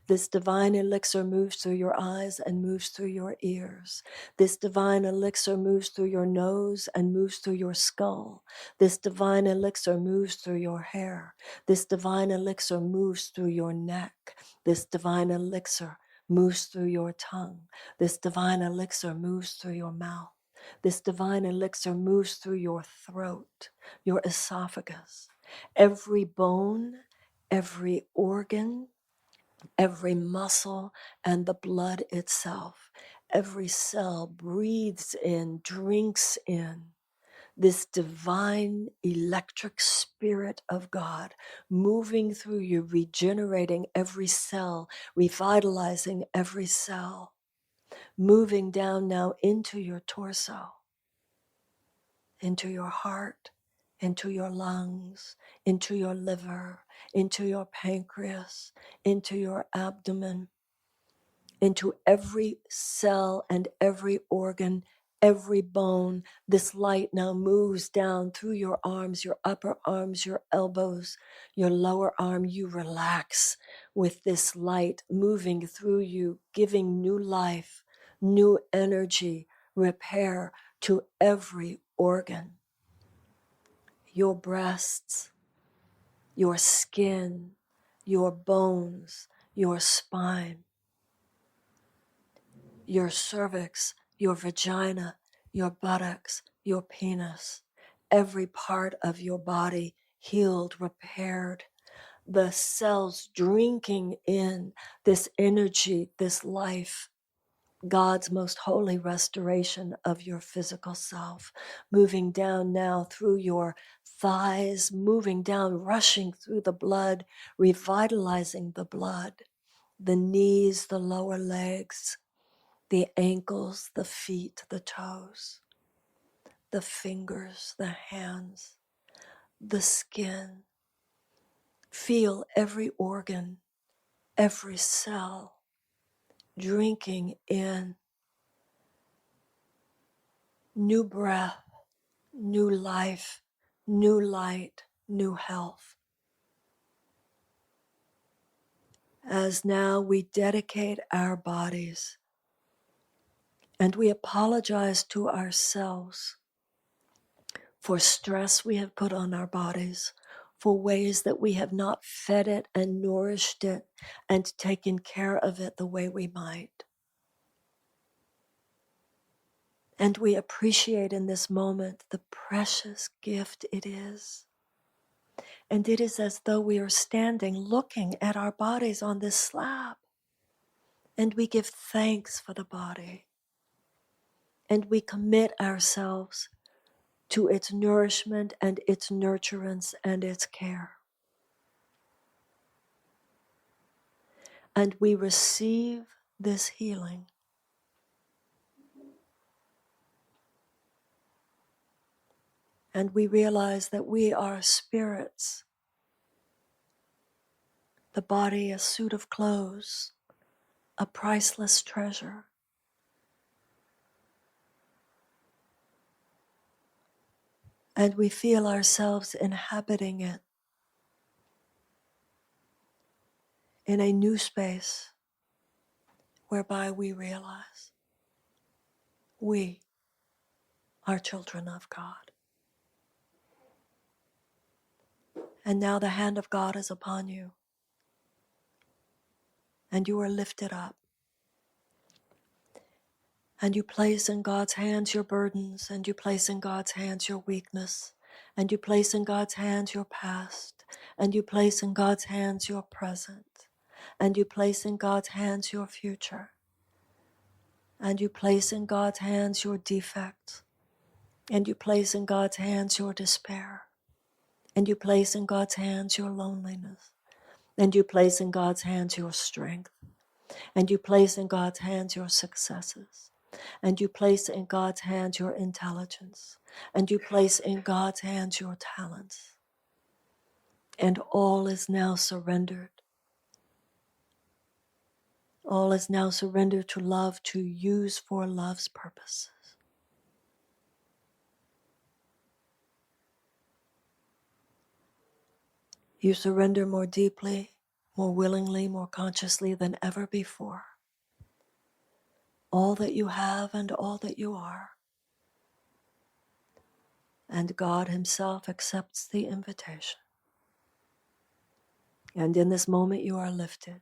This divine elixir moves through your eyes and moves through your ears. This divine elixir moves through your nose and moves through your skull. This divine elixir moves through your hair. This divine elixir moves through your neck. This divine elixir moves through your tongue. This divine elixir moves through your mouth. This divine elixir moves through your throat, your esophagus, every bone, every organ, every muscle, and the blood itself. Every cell breathes in, drinks in this divine electric spirit of God moving through you, regenerating every cell, revitalizing every cell, moving down now into your torso, into your heart, into your lungs, into your liver, into your pancreas, into your abdomen, into every cell and every organ, every bone. This light now moves down through your arms, your upper arms, your elbows, your lower arm. You relax with this light moving through you, giving new life, new energy, repair to every organ. Your breasts, your skin, your bones, your spine, your cervix, your vagina, your buttocks, your penis, every part of your body healed, repaired, the cells drinking in this energy, this life, God's most holy restoration of your physical self, moving down now through your thighs, moving down, rushing through the blood, revitalizing the blood, the knees, the lower legs, the ankles, the feet, the toes, the fingers, the hands, the skin. Feel every organ, every cell drinking in new breath, new life, new light, new health. As now we dedicate our bodies and we apologize to ourselves for stress we have put on our bodies, for ways that we have not fed it and nourished it and taken care of it the way we might. And we appreciate in this moment the precious gift it is. And it is as though we are standing looking at our bodies on this slab. And we give thanks for the body. And we commit ourselves to its nourishment and its nurturance and its care. And we receive this healing. And we realize that we are spirits. The body, a suit of clothes, a priceless treasure. And we feel ourselves inhabiting it in a new space whereby we realize we are children of God. And now the hand of God is upon you, and you are lifted up. And you place in God's hands your burdens, and you place in God's hands your weakness, and you place in God's hands your past, and you place in God's hands your present, and you place in God's hands your future, and you place in God's hands your defects, and you place in God's hands your despair, and you place in God's hands your loneliness, and you place in God's hands your strength, and you place in God's hands your successes, and you place in God's hands your intelligence, and you place in God's hands your talents. And all is now surrendered. All is now surrendered to love, to use for love's purposes. You surrender more deeply, more willingly, more consciously than ever before. All that you have and all that you are. And God Himself accepts the invitation. And in this moment you are lifted.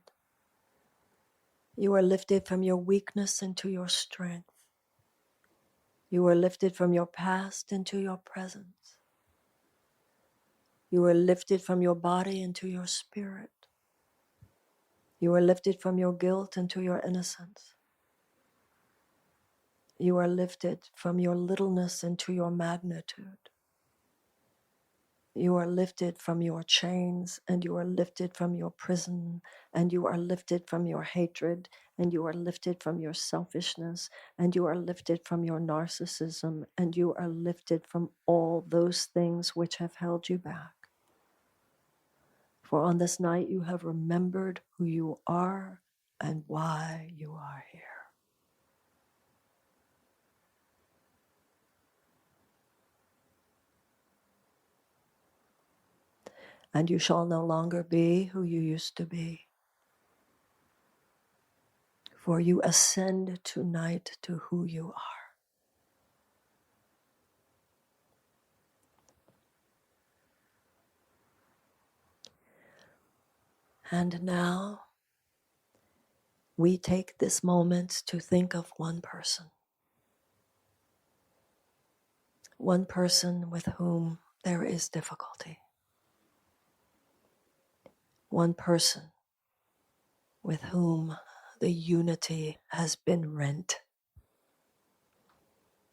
You are lifted from your weakness into your strength. You are lifted from your past into your present. You are lifted from your body into your spirit. You are lifted from your guilt into your innocence. You are lifted from your littleness into your magnitude. You are lifted from your chains, and you are lifted from your prison, and you are lifted from your hatred, and you are lifted from your selfishness, and you are lifted from your narcissism, and you are lifted from all those things which have held you back. For on this night you have remembered who you are, and why you are here. And you shall no longer be who you used to be, for you ascend tonight to who you are. And now we take this moment to think of one person with whom there is difficulty, one person with whom the unity has been rent,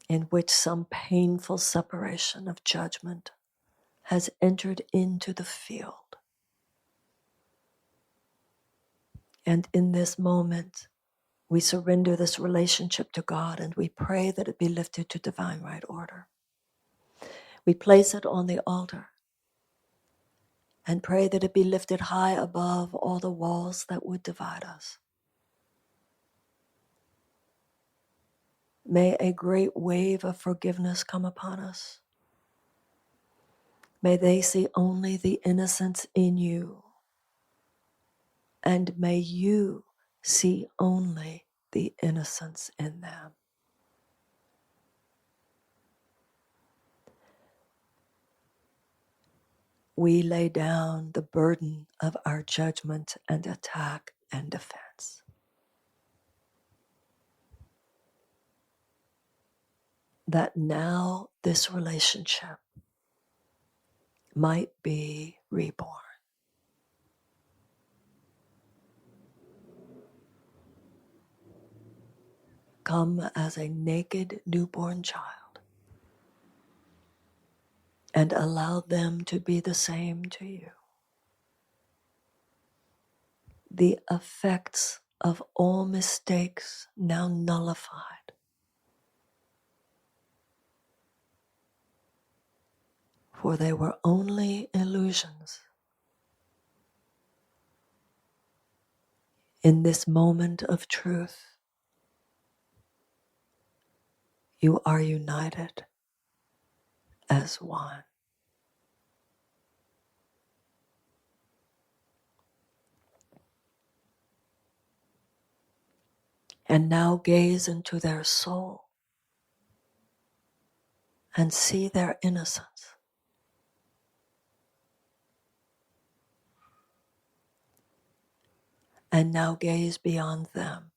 in which some painful separation of judgment has entered into the field. And in this moment, we surrender this relationship to God and we pray that it be lifted to divine right order. We place it on the altar and pray that it be lifted high above all the walls that would divide us. May a great wave of forgiveness come upon us. May they see only the innocence in you, and may you see only the innocence in them. We lay down the burden of our judgment and attack and defense. That now this relationship might be reborn. Come as a naked newborn child and allow them to be the same to you. The effects of all mistakes now nullified. For they were only illusions. In this moment of truth, you are united as one. And now gaze into their soul and see their innocence. And now gaze beyond them.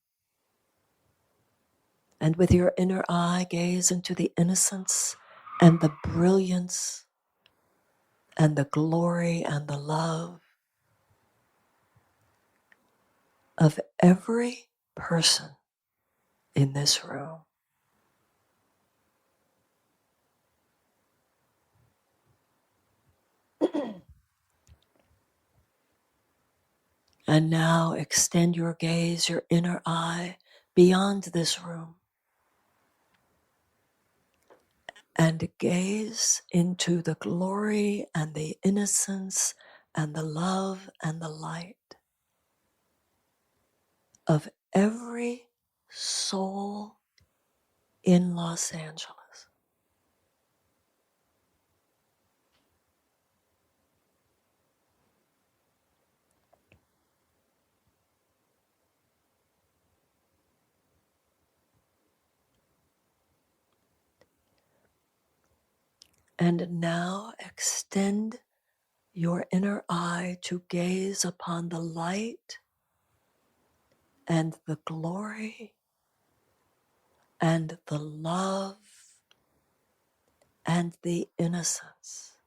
And with your inner eye, gaze into the innocence and the brilliance and the glory and the love of every person in this room. And now extend your gaze, your inner eye, beyond this room. And gaze into the glory and the innocence and the love and the light of every soul in Los Angeles. And now extend your inner eye to gaze upon the light and the glory and the love and the innocence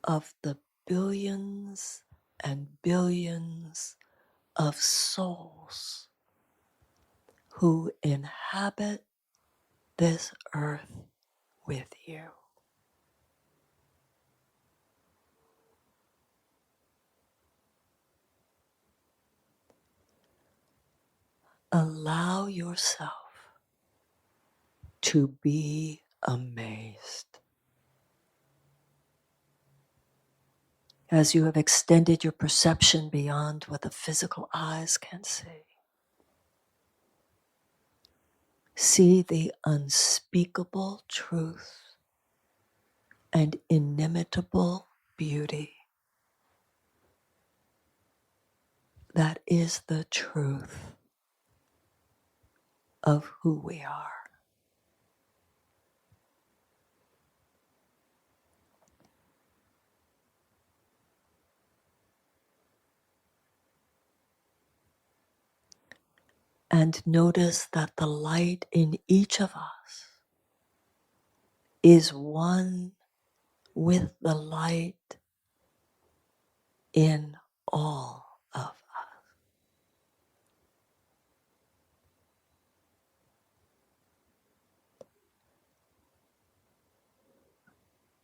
of the billions and billions of souls who inhabit this earth with you. Allow yourself to be amazed. as you have extended your perception beyond what the physical eyes can see. See the unspeakable truth and inimitable beauty that is the truth of who we are. And notice that the light in each of us is one with the light in all of us.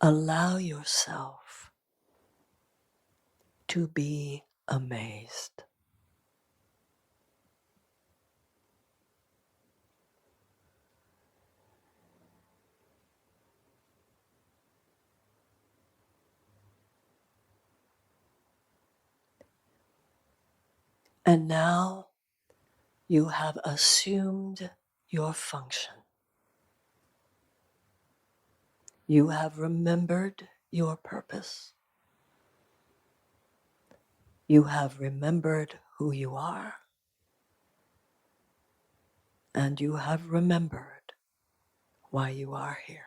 Allow yourself to be amazed. And now you have assumed your function. You have remembered your purpose. You have remembered who you are. And you have remembered why you are here.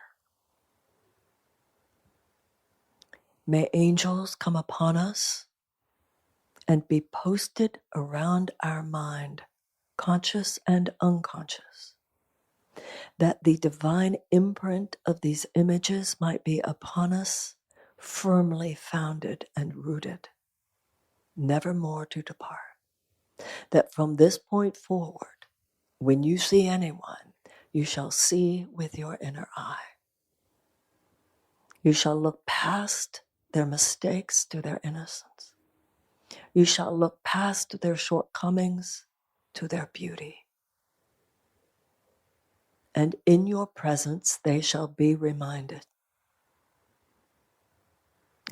May angels come upon us and be posted around our mind, conscious and unconscious, that the divine imprint of these images might be upon us, firmly founded and rooted, never more to depart. That from this point forward, when you see anyone, you shall see with your inner eye. You shall look past their mistakes to their innocence. You shall look past their shortcomings to their beauty. And in your presence, they shall be reminded.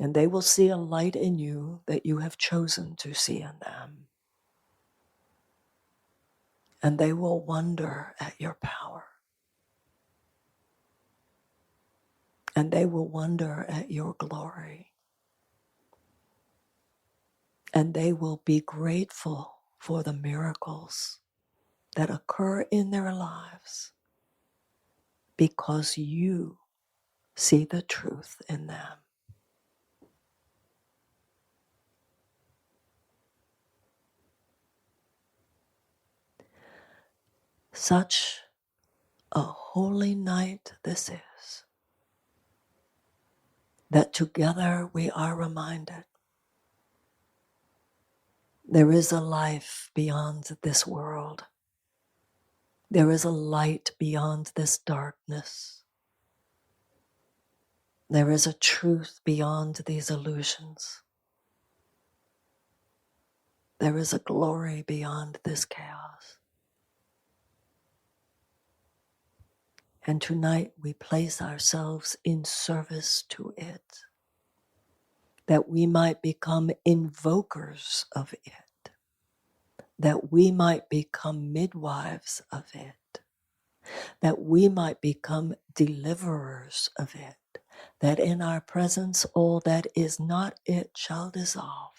And they will see a light in you that you have chosen to see in them. And they will wonder at your power. And they will wonder at your glory. And they will be grateful for the miracles that occur in their lives because you see the truth in them. Such a holy night this is, that together we are reminded there is a life beyond this world. There is a light beyond this darkness. There is a truth beyond these illusions. There is a glory beyond this chaos. And tonight we place ourselves in service to it, that we might become invokers of it, that we might become midwives of it, that we might become deliverers of it, that in our presence all that is not it shall dissolve.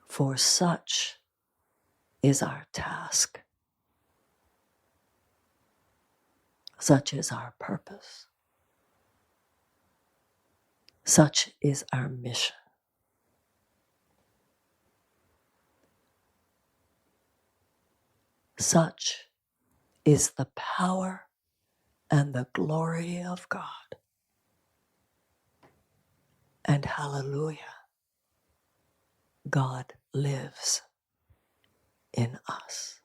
For such is our task. Such is our purpose. Such is our mission. Such is the power and the glory of God. And hallelujah, God lives in us.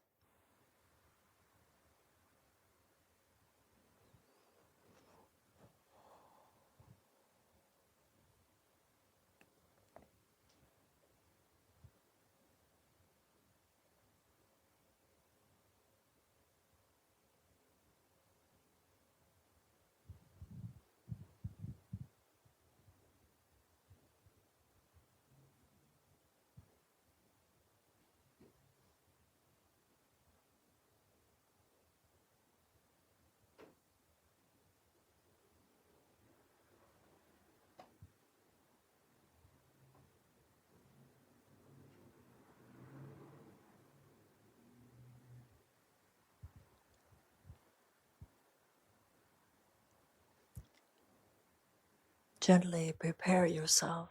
Gently prepare yourself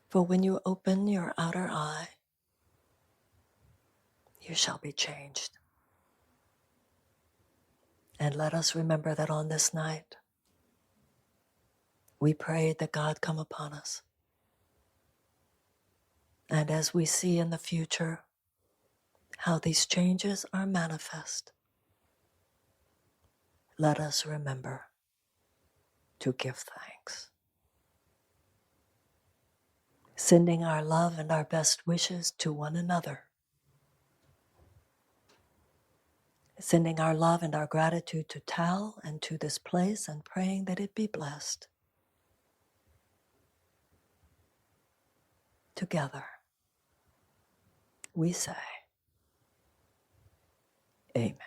for when you open your outer eye, you shall be changed. And let us remember that on this night, we prayed that God come upon us. And as we see in the future how these changes are manifest, let us remember to give thanks. Sending our love and our best wishes to one another. Sending our love and our gratitude to Tal and to this place, and praying that it be blessed. Together, we say, Amen.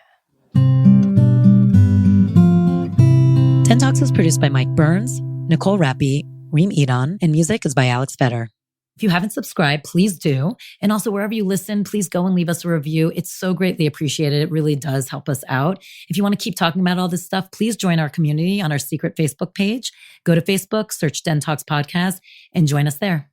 DENtalks is produced by Mike Burns, Nicole Rappi, Reem Edon, and music is by Alex Fetter. If you haven't subscribed, please do. And also, wherever you listen, please go and leave us a review. It's so greatly appreciated. It really does help us out. If you want to keep talking about all this stuff, please join our community on our secret Facebook page. Go to Facebook, search DENtalks Podcast, and join us there.